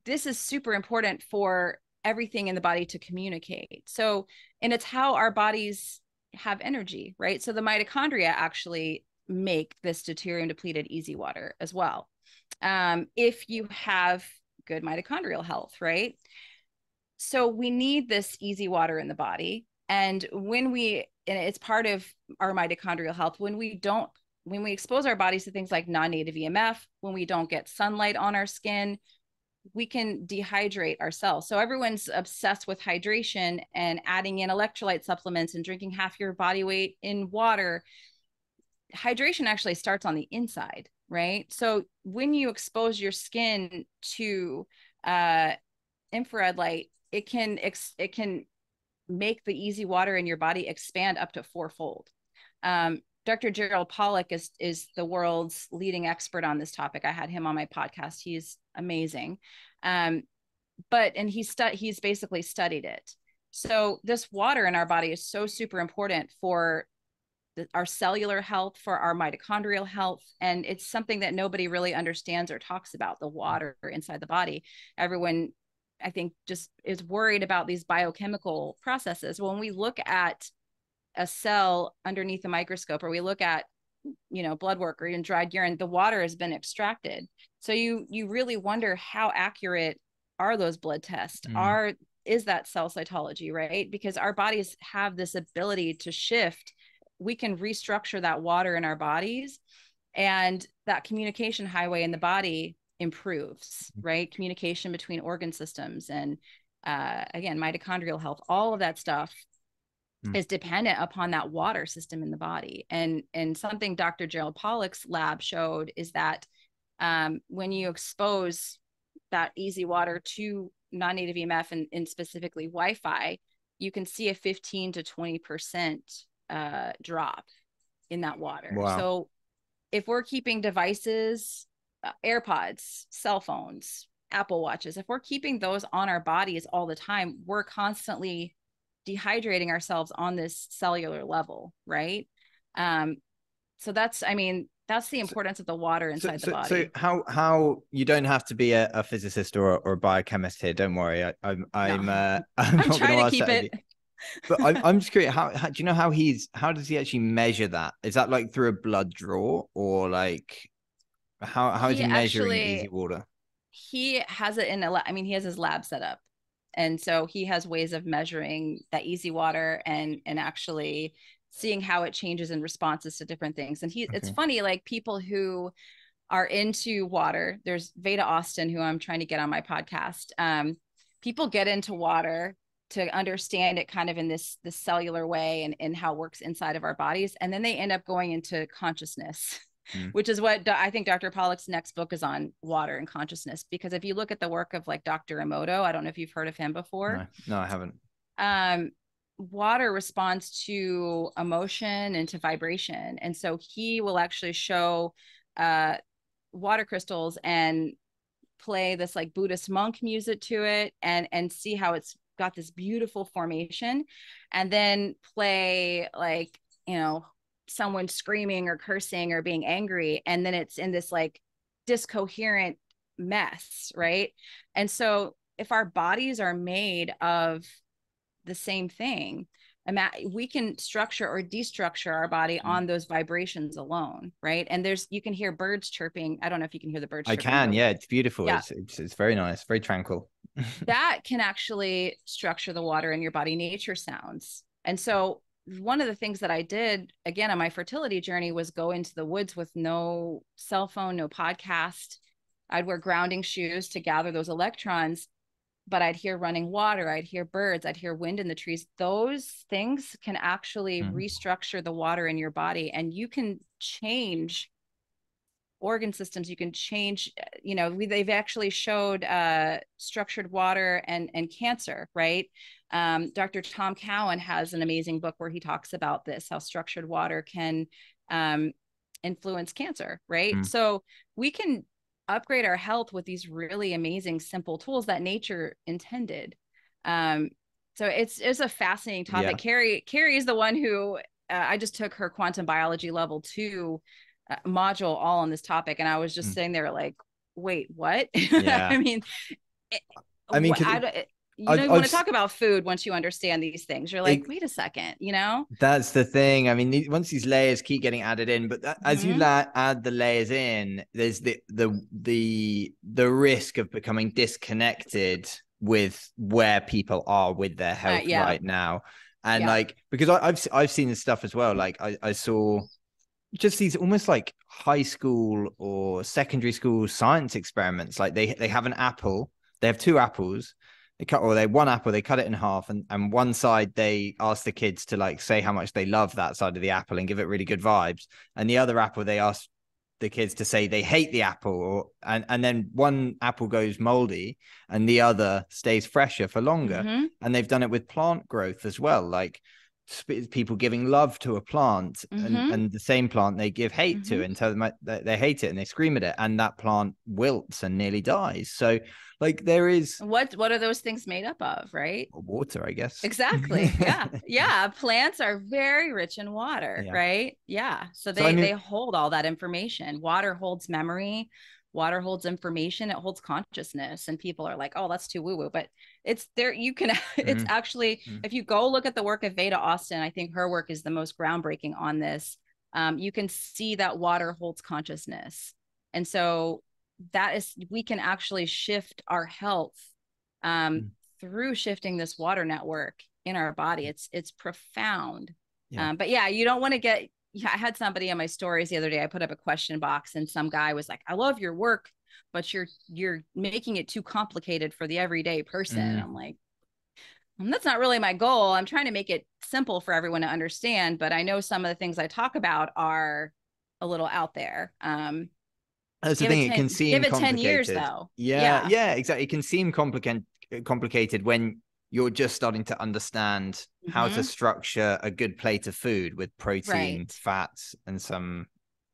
S2: this is super important for everything in the body to communicate. So, and it's how our bodies have energy, right? So the mitochondria actually make this deuterium depleted easy water as well. If you have good mitochondrial health, right? So we need this easy water in the body. And and it's part of our mitochondrial health, when we expose our bodies to things like non-native EMF, when we don't get sunlight on our skin, we can dehydrate ourselves. So everyone's obsessed with hydration and adding in electrolyte supplements and drinking half your body weight in water. Hydration actually starts on the inside, right? So when you expose your skin to infrared light, it can make the easy water in your body expand up to 4-fold. Dr. Gerald Pollack is the world's leading expert on this topic. I had him on my podcast. He's amazing. He's basically studied it. So this water in our body is so super important for our cellular health, for our mitochondrial health. And it's something that nobody really understands or talks about, the water inside the body. Everyone, I think, just is worried about these biochemical processes. When we look at a cell underneath a microscope, or we look at, blood work or even dried urine, the water has been extracted. So you really wonder, how accurate are those blood tests? Is that cell cytology, right? Because our bodies have this ability to shift. We can restructure that water in our bodies, and that communication highway in the body improves, right? Communication between organ systems and again, mitochondrial health, all of that stuff is dependent upon that water system in the body. And something Dr. Gerald Pollack's lab showed is that when you expose that easy water to non-native EMF and specifically Wi-Fi, you can see a 15 to 20% drop in that water.
S1: Wow.
S2: So if we're keeping devices, AirPods, cell phones, Apple Watches, if we're keeping those on our bodies all the time, we're constantly dehydrating ourselves on this cellular level, right? So that's the importance of the water inside the body.
S1: So how you don't have to be a physicist or a biochemist here. Don't worry. I'm not
S2: trying to keep it.
S1: But I'm just curious. How do you know how does he actually measure that? Is that like through a blood draw, or like how is he measuring easy water?
S2: He has it he has his lab set up. And so he has ways of measuring that easy water and actually seeing how it changes in responses to different things. And it's funny, like people who are into water, there's Veda Austin, who I'm trying to get on my podcast. People get into water to understand it kind of in this cellular way and how it works inside of our bodies. And then they end up going into consciousness, which is what I think Dr. Pollack's next book is on, water and consciousness. Because if you look at the work of like Dr. Emoto, I don't know if you've heard of him before.
S1: No, I haven't.
S2: Water responds to emotion and to vibration. And so he will actually show water crystals and play this like Buddhist monk music to it and see how it's got this beautiful formation, and then play like, someone screaming or cursing or being angry, and then it's in this like discoherent mess, right? And so if our bodies are made of the same thing, we can structure or destructure our body on those vibrations alone, right? And you can hear birds chirping. I don't know if you can hear the birds
S1: I
S2: chirping.
S1: can, yeah, it's beautiful.
S2: Yeah.
S1: It's very nice, very tranquil.
S2: That can actually structure the water in your body, nature sounds. And so one of the things that I did again on my fertility journey was go into the woods with no cell phone, no podcast. I'd wear grounding shoes to gather those electrons, but I'd hear running water, I'd hear birds, I'd hear wind in the trees. Those things can actually restructure the water in your body, and you can change organ systems. You can change, they've actually showed structured water and cancer, right? Dr. Tom Cowan has an amazing book where he talks about this, how structured water can influence cancer, right? So we can upgrade our health with these really amazing, simple tools that nature intended. So it's a fascinating topic. Yeah. Carrie is the one who I just took her quantum biology level 2 module all on this topic, and I was just sitting there like, wait, what?
S1: Yeah.
S2: I mean, you don't want to talk about food once you understand these things. You're like, wait a second,
S1: That's the thing. I mean, once these layers keep getting added in, but as you add the layers in, there's the risk of becoming disconnected with where people are with their health right now. And like, because I've seen this stuff as well. Like I saw just these almost like high school or secondary school science experiments. Like they have an apple, they have 2 apples. One apple, they cut it in half, and one side they ask the kids to like say how much they love that side of the apple and give it really good vibes, and the other apple they ask the kids to say they hate the apple, and then one apple goes moldy and the other stays fresher for longer. And they've done it with plant growth as well, like people giving love to a plant and the same plant they give hate to and tell them that they hate it and they scream at it, and that plant wilts and nearly dies. So like there is
S2: what are those things made up of, right?
S1: Water, I guess.
S2: Exactly. Yeah. Plants are very rich in water, right? Yeah. So they hold all that information. Water holds memory, water holds information, it holds consciousness. And people are like, oh, that's too woo-woo, but it's there. You can it's actually if you go look at the work of Veda Austin, I think her work is the most groundbreaking on this. You can see that water holds consciousness. And so we can actually shift our health through shifting this water network in our body. It's profound. But yeah, you don't want to get, I had somebody in my stories the other day, I put up a question box and some guy was like, I love your work, but you're making it too complicated for the everyday person. And I'm like, that's not really my goal. I'm trying to make it simple for everyone to understand, but I know some of the things I talk about are a little out there.
S1: That's the thing. It can seem
S2: give it
S1: complicated.
S2: 10 years though.
S1: Yeah, exactly. It can seem complicated when you're just starting to understand how to structure a good plate of food with protein, fats, and some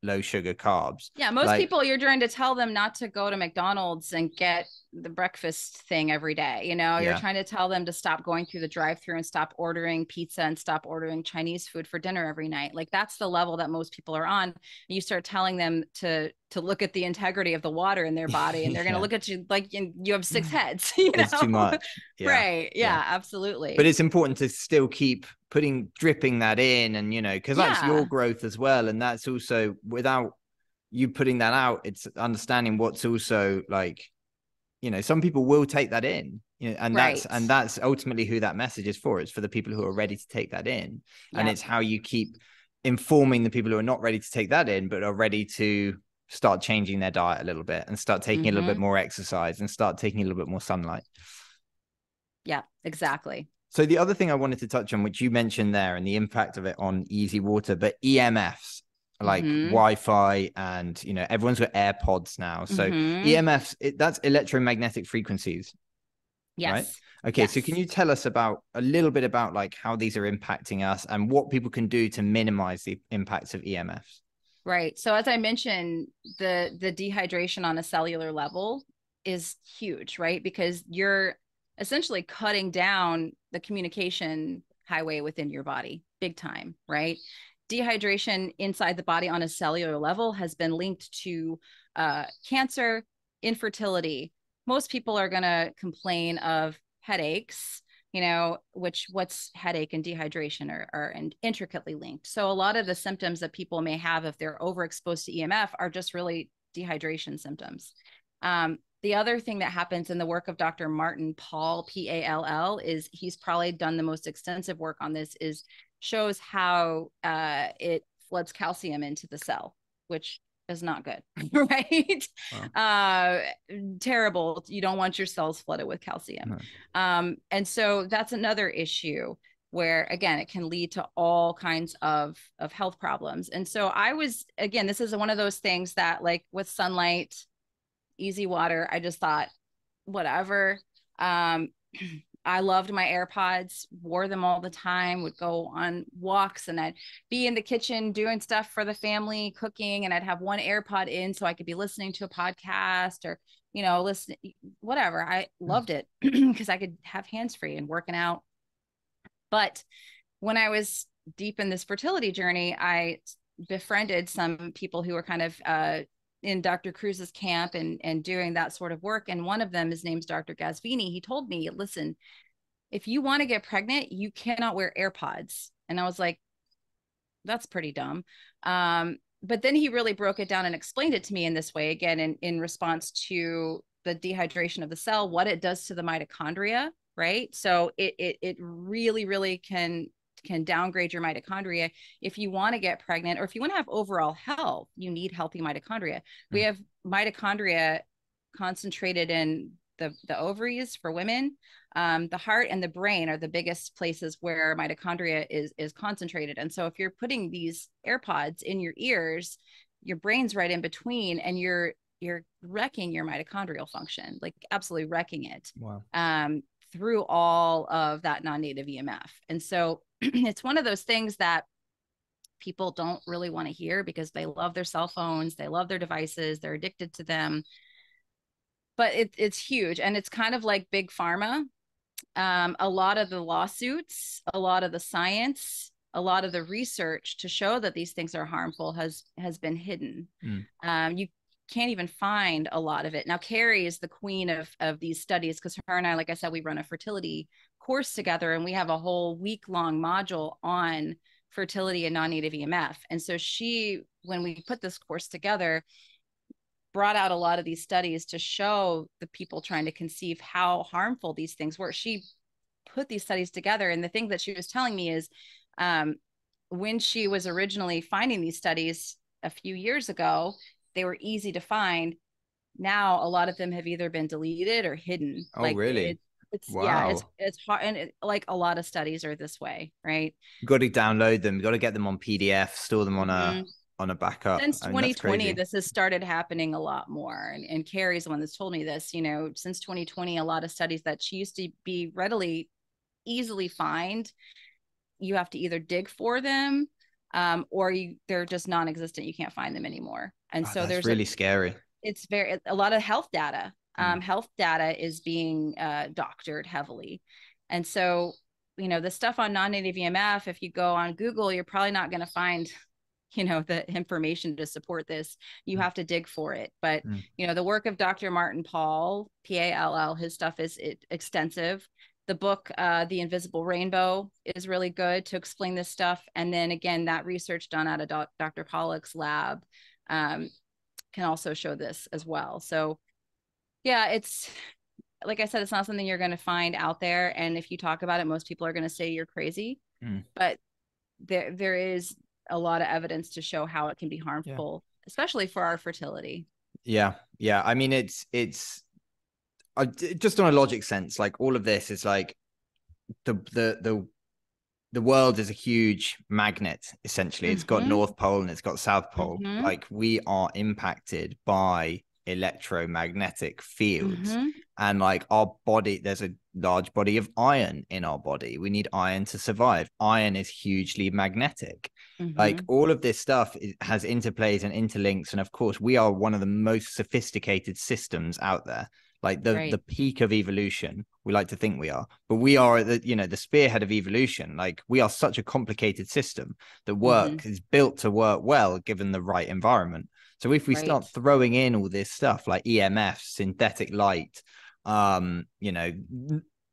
S1: low sugar carbs.
S2: Yeah, most people, you're trying to tell them not to go to McDonald's and get the breakfast thing every day. You're trying to tell them to stop going through the drive-through and stop ordering pizza and stop ordering Chinese food for dinner every night. Like that's the level that most people are on. You start telling them to look at the integrity of the water in their body, and they're going to look at you like you have 6 heads.
S1: It's too much.
S2: Right. Yeah, absolutely.
S1: But it's important to still keep dripping that in, and because that's your growth as well, and that's also without you putting that out, it's understanding what's also like some people will take that in, and that's ultimately who that message is for. It's for the people who are ready to take that in. And it's how you keep informing the people who are not ready to take that in but are ready to start changing their diet a little bit and start taking a little bit more exercise and start taking a little bit more sunlight. Yeah, exactly. So the other thing I wanted to touch on, which you mentioned there, and the impact of it on easy water, but EMFs, like Wi-Fi, and everyone's got AirPods now. So EMFs, that's electromagnetic frequencies. Yes. Right? Okay. Yes. So can you tell us a little bit about like how these are impacting us and what people can do to minimize the impacts of EMFs? Right. So as I mentioned, the dehydration on a cellular level is huge, right? Because you're essentially cutting down the communication highway within your body big time, right? Dehydration inside the body on a cellular level has been linked to cancer, infertility. Most people are going to complain of headaches,
S2: what's headache and dehydration are intricately linked. So a lot of the symptoms that people may have if they're overexposed to EMF are just really dehydration symptoms. The other thing that happens in the work of Dr. Martin Pall, Pall, is he's probably done the most extensive work on this, is shows how it floods calcium into the cell, which is not good, right? Wow. Terrible. You don't want your cells flooded with calcium. No. And so that's another issue where, again, it can lead to all kinds of health problems. And so this is one of those things that, like with sunlight, easy water, I just thought, whatever. I loved my AirPods, wore them all the time, would go on walks, and I'd be in the kitchen doing stuff for the family, cooking, and I'd have one AirPod in so I could be listening to a podcast or, listen, whatever. I loved it because I could have hands-free and working out. But when I was deep in this fertility journey, I befriended some people who were kind of in Dr. Cruz's camp and doing that sort of work. And one of them, his name's Dr. Gazvini. He told me, listen, if you want to get pregnant, you cannot wear AirPods. And I was like, that's pretty dumb. But then he really broke it down and explained it to me in this way, again, in response to the dehydration of the cell, what it does to the mitochondria, right? So it really, really can downgrade your mitochondria. If you want to get pregnant or if you want to have overall health, you need healthy mitochondria. We have mitochondria concentrated in the ovaries for women. The heart and the brain are the biggest places where mitochondria is concentrated. And so if you're putting these AirPods in your ears, your brain's right in between, and you're wrecking your mitochondrial function, like absolutely wrecking it. Wow. Through all of that non-native EMF. And so it's one of those things that people don't really want to hear because they love their cell phones, they love their devices, they're addicted to them. But it's huge, and it's kind of like big pharma. A lot of the lawsuits, a lot of the science, a lot of the research to show that these things are harmful has been hidden. You can't even find a lot of it. Now, Carrie is the queen of these studies because her and I, like I said, we run a fertility course together, and we have a whole week-long module on fertility and non-native EMF. And so she, when we put this course together, brought out a lot of these studies to show the people trying to conceive how harmful these things were. She put these studies together, and the thing that she was telling me is when she was originally finding these studies a few years ago, they were easy to find. Now, a lot of them have either been deleted or hidden.
S1: Oh, like, really?
S2: It's wow. Yeah, it's hard. And like a lot of studies are this way, right?
S1: You've got to download them. You've got to get them on PDF, store them on a backup.
S2: Since 2020, this has started happening a lot more. And Carrie's the one that's told me this, since 2020, a lot of studies that she used to be easily find, you have to either dig for them or they're just non-existent. You can't find them anymore. And so there's
S1: really scary.
S2: It's a lot of health data. Health data is being doctored heavily. And so, the stuff on non-native EMF, if you go on Google, you're probably not going to find, the information to support this. You have to dig for it. But, the work of Dr. Martin Pall, Pall, his stuff is extensive. The book, The Invisible Rainbow, is really good to explain this stuff. And then again, that research done out of Dr. Pollack's lab can also show this as well. So yeah, it's like I said, it's not something you're going to find out there. And if you talk about it, most people are going to say you're crazy, but there is a lot of evidence to show how it can be harmful, especially for our fertility. Yeah.
S1: Yeah. I mean, it's just on a logic sense, like all of this is like the world is a huge magnet, essentially. It's got North Pole and it's got South Pole. Like we are impacted by electromagnetic fields, and like our body, there's a large body of iron in our body. We need iron to survive. Iron is hugely magnetic. Like all of this stuff has interplays and interlinks, and of course we are one of the most sophisticated systems out there. Like the peak of evolution, we like to think we are, but we are the spearhead of evolution. Like we are such a complicated system that is built to work well given the right environment. So if we start throwing in all this stuff like EMFs, synthetic light,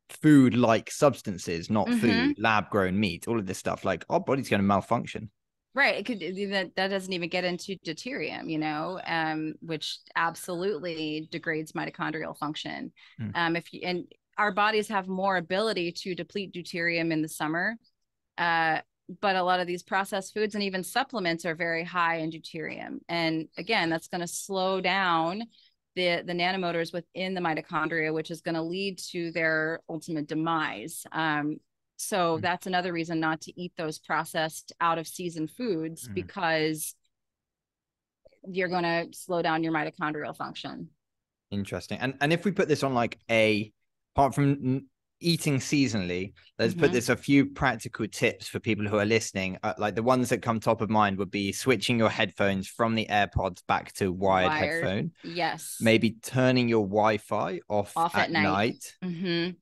S1: food-like substances, not food, lab-grown meat, all of this stuff, like our body's going to malfunction.
S2: Right. It could, that doesn't even get into deuterium, you know, which absolutely degrades mitochondrial function. And our bodies have more ability to deplete deuterium in the summer. But a lot of these processed foods and even supplements are very high in deuterium. And again, that's going to slow down the nanomotors within the mitochondria, which is going to lead to their ultimate demise. So that's another reason not to eat those processed out of season foods, because you're going to slow down your mitochondrial function.
S1: Interesting. And if we put this on like apart from eating seasonally, let's put this a few practical tips for people who are listening. Like the ones that come top of mind would be switching your headphones from the AirPods back to wired headphone.
S2: Yes.
S1: Maybe turning your Wi-Fi off at night. And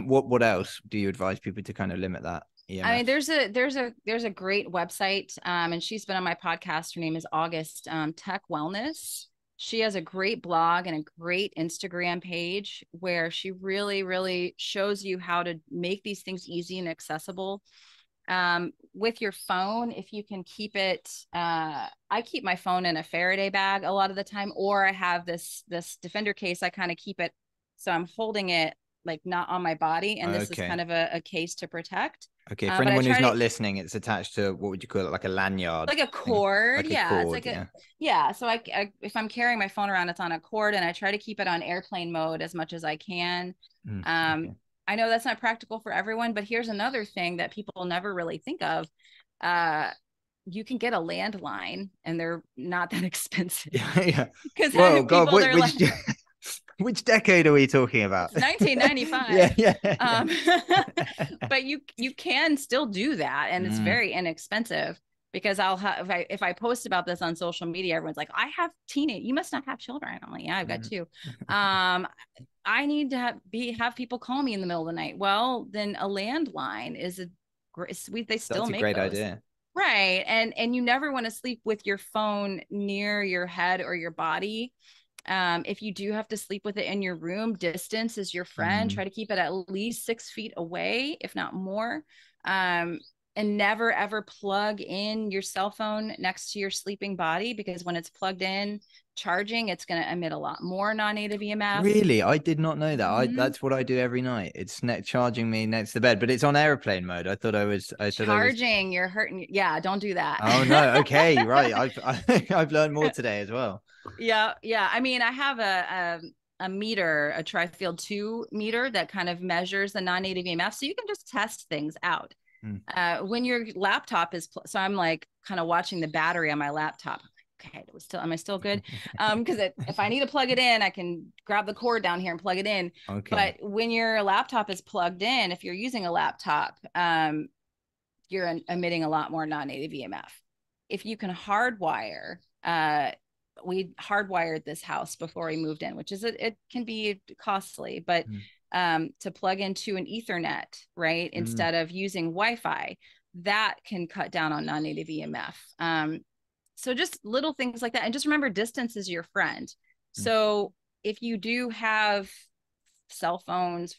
S1: what else do you advise people to kind of limit that? EMF?
S2: I mean, there's a great website, and she's been on my podcast. Her name is August, Tech Wellness. She has a great blog and a great Instagram page where she really, really shows you how to make these things easy and accessible. With your phone, if you can keep it, I keep my phone in a Faraday bag a lot of the time, or I have this Defender case. I kind of keep it so I'm holding it like not on my body, and this is kind of a case to protect.
S1: Okay, for anyone who's not listening, it's attached to, what would you call it, like a lanyard,
S2: like a cord.
S1: Like
S2: yeah,
S1: cord,
S2: it's like yeah. So I if I'm carrying my phone around, it's on a cord, and I try to keep it on airplane mode as much as I can. I know that's not practical for everyone, but here's another thing that people never really think of. You can get a landline, and they're not that expensive.
S1: Yeah.
S2: Because
S1: God, which decade are we talking about?
S2: It's 1995.
S1: Yeah.
S2: But you can still do that, and it's very inexpensive, because I'll have, if I post about this on social media, everyone's like, I have you must not have children. I'm like, yeah, I've got two. I need to have people call me in the middle of the night. Well, then a landline is they still make those.
S1: That's a great idea.
S2: Right. And you never want to sleep with your phone near your head or your body. If you do have to sleep with it in your room, distance is your friend. Try to keep it at least 6 feet away, if not more. And never, ever plug in your cell phone next to your sleeping body, because when it's plugged in, charging, it's going to emit a lot more non-native EMF.
S1: Really? I did not know that. That's what I do every night. It's charging me next to bed, but it's on airplane mode. I thought charging.
S2: You're hurting. Yeah, don't do that.
S1: Oh no. Okay, right. I've learned more today as well.
S2: Yeah. I mean, I have a meter, a Trifield 2 meter that kind of measures the non-native EMF, so you can just test things out. When your laptop is, so I'm like kind of watching the battery on my laptop. Okay, am I still good? Because if I need to plug it in, I can grab the cord down here and plug it in. Okay. But when your laptop is plugged in, if you're using a laptop, you're emitting a lot more non-native EMF. If you can hardwire, we hardwired this house before we moved in, which is it can be costly, but to plug into an Ethernet, right, instead of using Wi-Fi, that can cut down on non-native EMF. So just little things like that. And just remember, distance is your friend. So if you do have cell phones,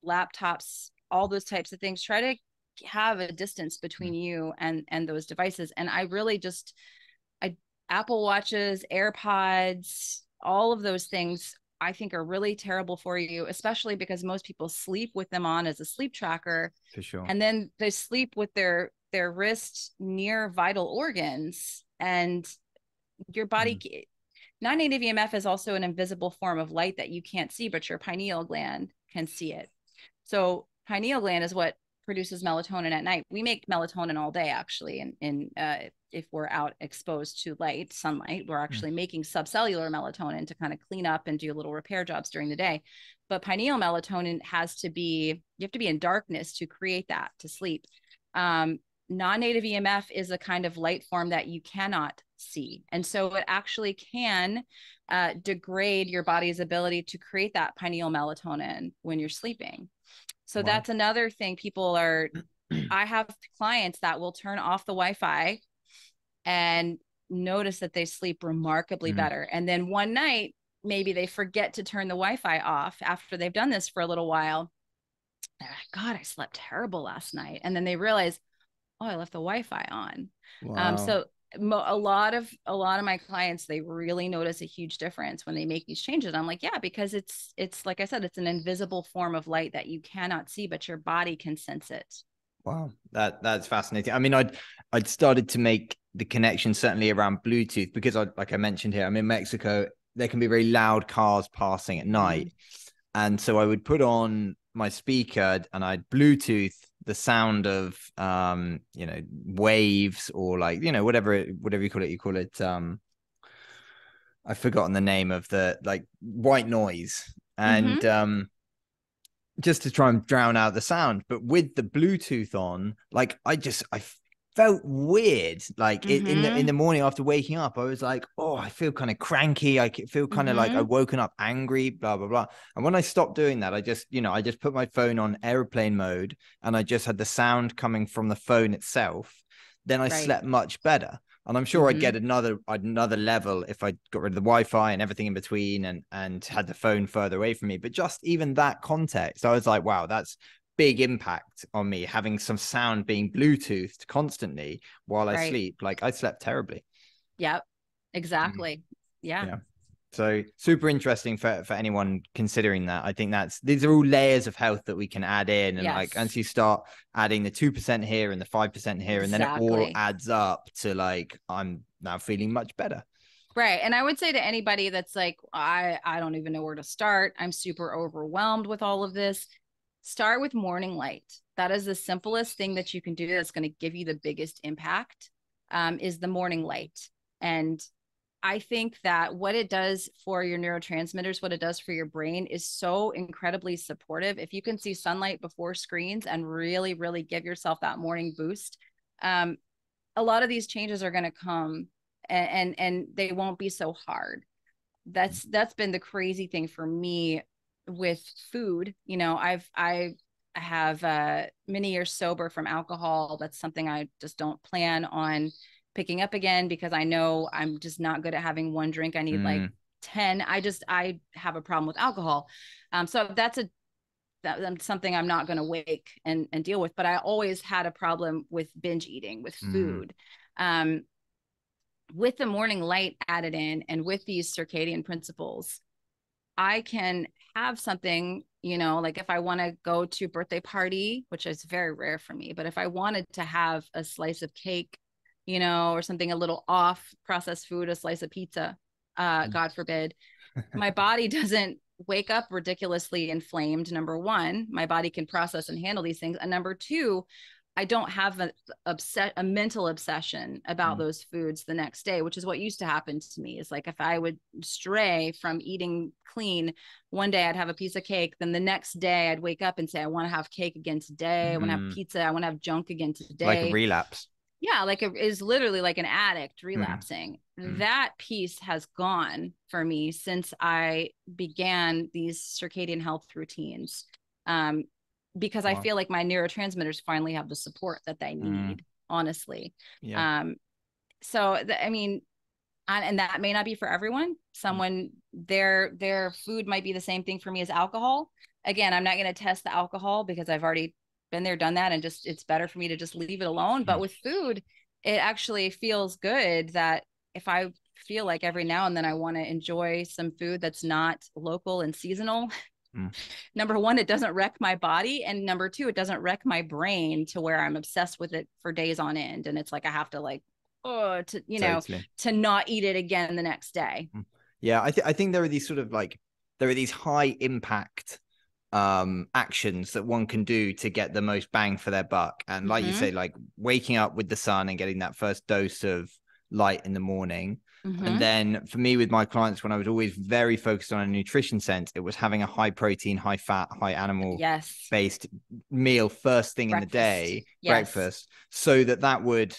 S2: laptops, all those types of things, try to have a distance between you and those devices. And I really Apple Watches, AirPods, all of those things I think are really terrible for you, especially because most people sleep with them on as a sleep tracker.
S1: For sure.
S2: And then they sleep with their wrist near vital organs, and your body, non-native EMF is also an invisible form of light that you can't see, but your pineal gland can see it. So pineal gland is what produces melatonin at night. We make melatonin all day, actually. And if we're out exposed to sunlight, we're actually making subcellular melatonin to kind of clean up and do little repair jobs during the day. But pineal melatonin you have to be in darkness to create that, to sleep. Non-native EMF is a kind of light form that you cannot see. And so it actually can degrade your body's ability to create that pineal melatonin when you're sleeping. So that's another thing I have clients that will turn off the Wi-Fi and notice that they sleep remarkably better. And then one night, maybe they forget to turn the Wi-Fi off after they've done this for a little while. God, I slept terrible last night. And then they realize, oh, I left the Wi-Fi on.
S1: Wow.
S2: So a lot of my clients, they really notice a huge difference when they make these changes. I'm like, yeah, because it's like I said, it's an invisible form of light that you cannot see, but your body can sense it.
S1: Wow, that's fascinating. I mean, I'd started to make the connection certainly around Bluetooth because like I mentioned here, I'm in Mexico. There can be very loud cars passing at night, and so I would put on my speaker and I'd Bluetooth the sound of waves, or like whatever you call it. You call it I've forgotten the name of the like white noise, and just to try and drown out the sound. But with the Bluetooth on, like I felt weird. Like in the morning after waking up, I was like, oh, I feel kind of cranky. I feel kind of like I've woken up angry, blah, blah, blah. And when I stopped doing that, I just put my phone on airplane mode and I just had the sound coming from the phone itself. Then I slept much better. And I'm sure I'd get another level if I got rid of the Wi-Fi and everything in between and had the phone further away from me. But just even that context, I was like, wow, that's big impact on me, having some sound being Bluetoothed constantly while I sleep. Like I slept terribly.
S2: Yep, exactly. Yeah.
S1: So super interesting for anyone considering that. I think these are all layers of health that we can add in. And like, as you start adding the 2% here and the 5% here, and then it all adds up to like, I'm now feeling much better.
S2: Right. And I would say to anybody that's like, I don't even know where to start, I'm super overwhelmed with all of this. Start with morning light. That is the simplest thing that you can do that's going to give you the biggest impact, is the morning light. And I think that what it does for your neurotransmitters, what it does for your brain is so incredibly supportive. If you can see sunlight before screens and really, really give yourself that morning boost, a lot of these changes are going to come and they won't be so hard. That's been the crazy thing for me with food. I have many years sober from alcohol. That's something I just don't plan on picking up again because I know I'm just not good at having one drink. I need like 10. I have a problem with alcohol. So that's something I'm not going to wake and deal with, but I always had a problem with binge eating with food. With the morning light added in and with these circadian principles, I can have something, like if I want to go to a birthday party, which is very rare for me, but if I wanted to have a slice of cake, or something a little off, processed food, a slice of pizza, God forbid, my body doesn't wake up ridiculously inflamed. Number one, my body can process and handle these things. And number two, I don't have a mental obsession about those foods the next day, which is what used to happen to me. Is like if I would stray from eating clean, one day I'd have a piece of cake. Then the next day I'd wake up and say, I want to have cake again today. I want to have pizza. I want to have junk again today.
S1: Like a relapse.
S2: Yeah, like it is literally like an addict relapsing. That piece has gone for me since I began these circadian health routines. Because I feel like my neurotransmitters finally have the support that they need, honestly. So I mean, and that may not be for everyone. Someone, their food might be the same thing for me as alcohol. Again, I'm not going to test the alcohol because I've already been there, done that. And just, it's better for me to just leave it alone. But with food, it actually feels good that if I feel like every now and then I want to enjoy some food that's not local and seasonal, number one, it doesn't wreck my body. And number two, it doesn't wreck my brain to where I'm obsessed with it for days on end. And it's like, I have to like, to not eat it again the next day.
S1: Yeah. I think there are these sort of like, there are these high impact actions that one can do to get the most bang for their buck. And like you say, like waking up with the sun and getting that first dose of light in the morning. And then for me, with my clients, when I was always very focused on a nutrition sense, it was having a high protein, high fat, high animal based meal first thing in the day, breakfast, so that would,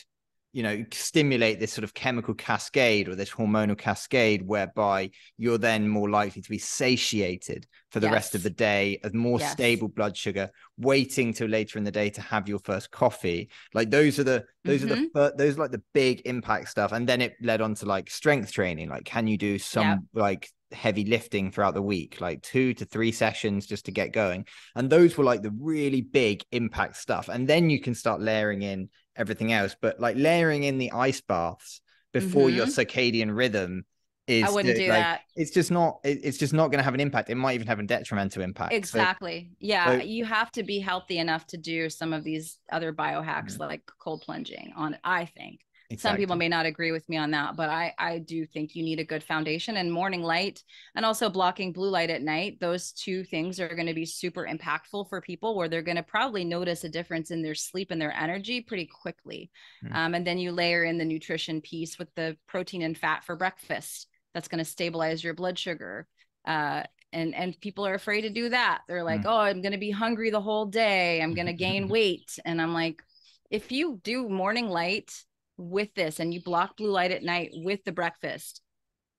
S1: stimulate this sort of chemical cascade or this hormonal cascade whereby you're then more likely to be satiated for the rest of the day, a more stable blood sugar, waiting till later in the day to have your first coffee. Like those are like the big impact stuff. And then it led on to like strength training. Like, can you do some like heavy lifting throughout the week, like 2 to 3 sessions just to get going. And those were like the really big impact stuff. And then you can start layering in everything else. But like layering in the ice baths before your circadian rhythm
S2: I wouldn't do
S1: like,
S2: that.
S1: it's just not going to have an impact. It might even have a detrimental impact.
S2: Exactly. You have to be healthy enough to do some of these other biohacks like cold plunging on, I think. Some people may not agree with me on that, but I do think you need a good foundation, and morning light and also blocking blue light at night. Those two things are going to be super impactful for people, where they're going to probably notice a difference in their sleep and their energy pretty quickly. And then you layer in the nutrition piece with the protein and fat for breakfast. That's going to stabilize your blood sugar. And people are afraid to do that. They're like, oh, I'm going to be hungry the whole day. I'm going to gain weight. And I'm like, if you do morning light with this and you block blue light at night with the breakfast,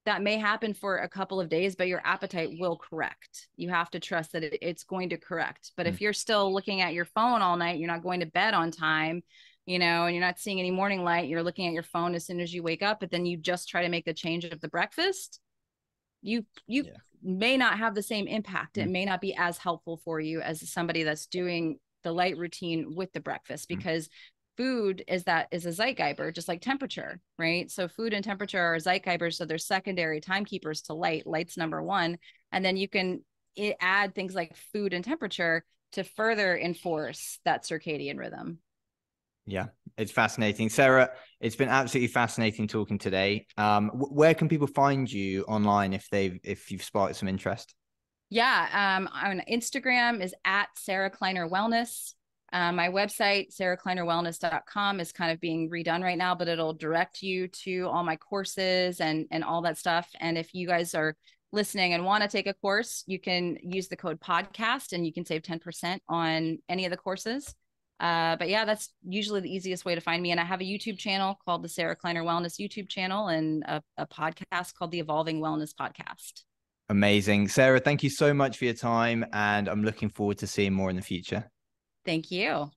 S2: that may happen for a couple of days, but your appetite will correct. You have to trust that it's going to correct. But if you're still looking at your phone all night, you're not going to bed on time, and you're not seeing any morning light, you're looking at your phone as soon as you wake up, but then you just try to make the change of the breakfast, you may not have the same impact. It may not be as helpful for you as somebody that's doing the light routine with the breakfast, because food is a Zeitgeber, just like temperature, right? So food and temperature are Zeitgebers, so they're secondary timekeepers to light. Light's number one, and then you can add things like food and temperature to further enforce that circadian rhythm.
S1: Yeah, it's fascinating. Sarah, it's been absolutely fascinating talking today. Where can people find you online if you've sparked some interest?
S2: Yeah, on Instagram is at Sarah Kleiner Wellness. My website, sarahkleinerwellness.com, is kind of being redone right now, but it'll direct you to all my courses and all that stuff. And if you guys are listening and want to take a course, you can use the code podcast and you can save 10% on any of the courses. But yeah, that's usually the easiest way to find me. And I have a YouTube channel called the Sarah Kleiner Wellness YouTube channel, and a podcast called the Evolving Wellness Podcast.
S1: Amazing. Sarah, thank you so much for your time, and I'm looking forward to seeing more in the future.
S2: Thank you.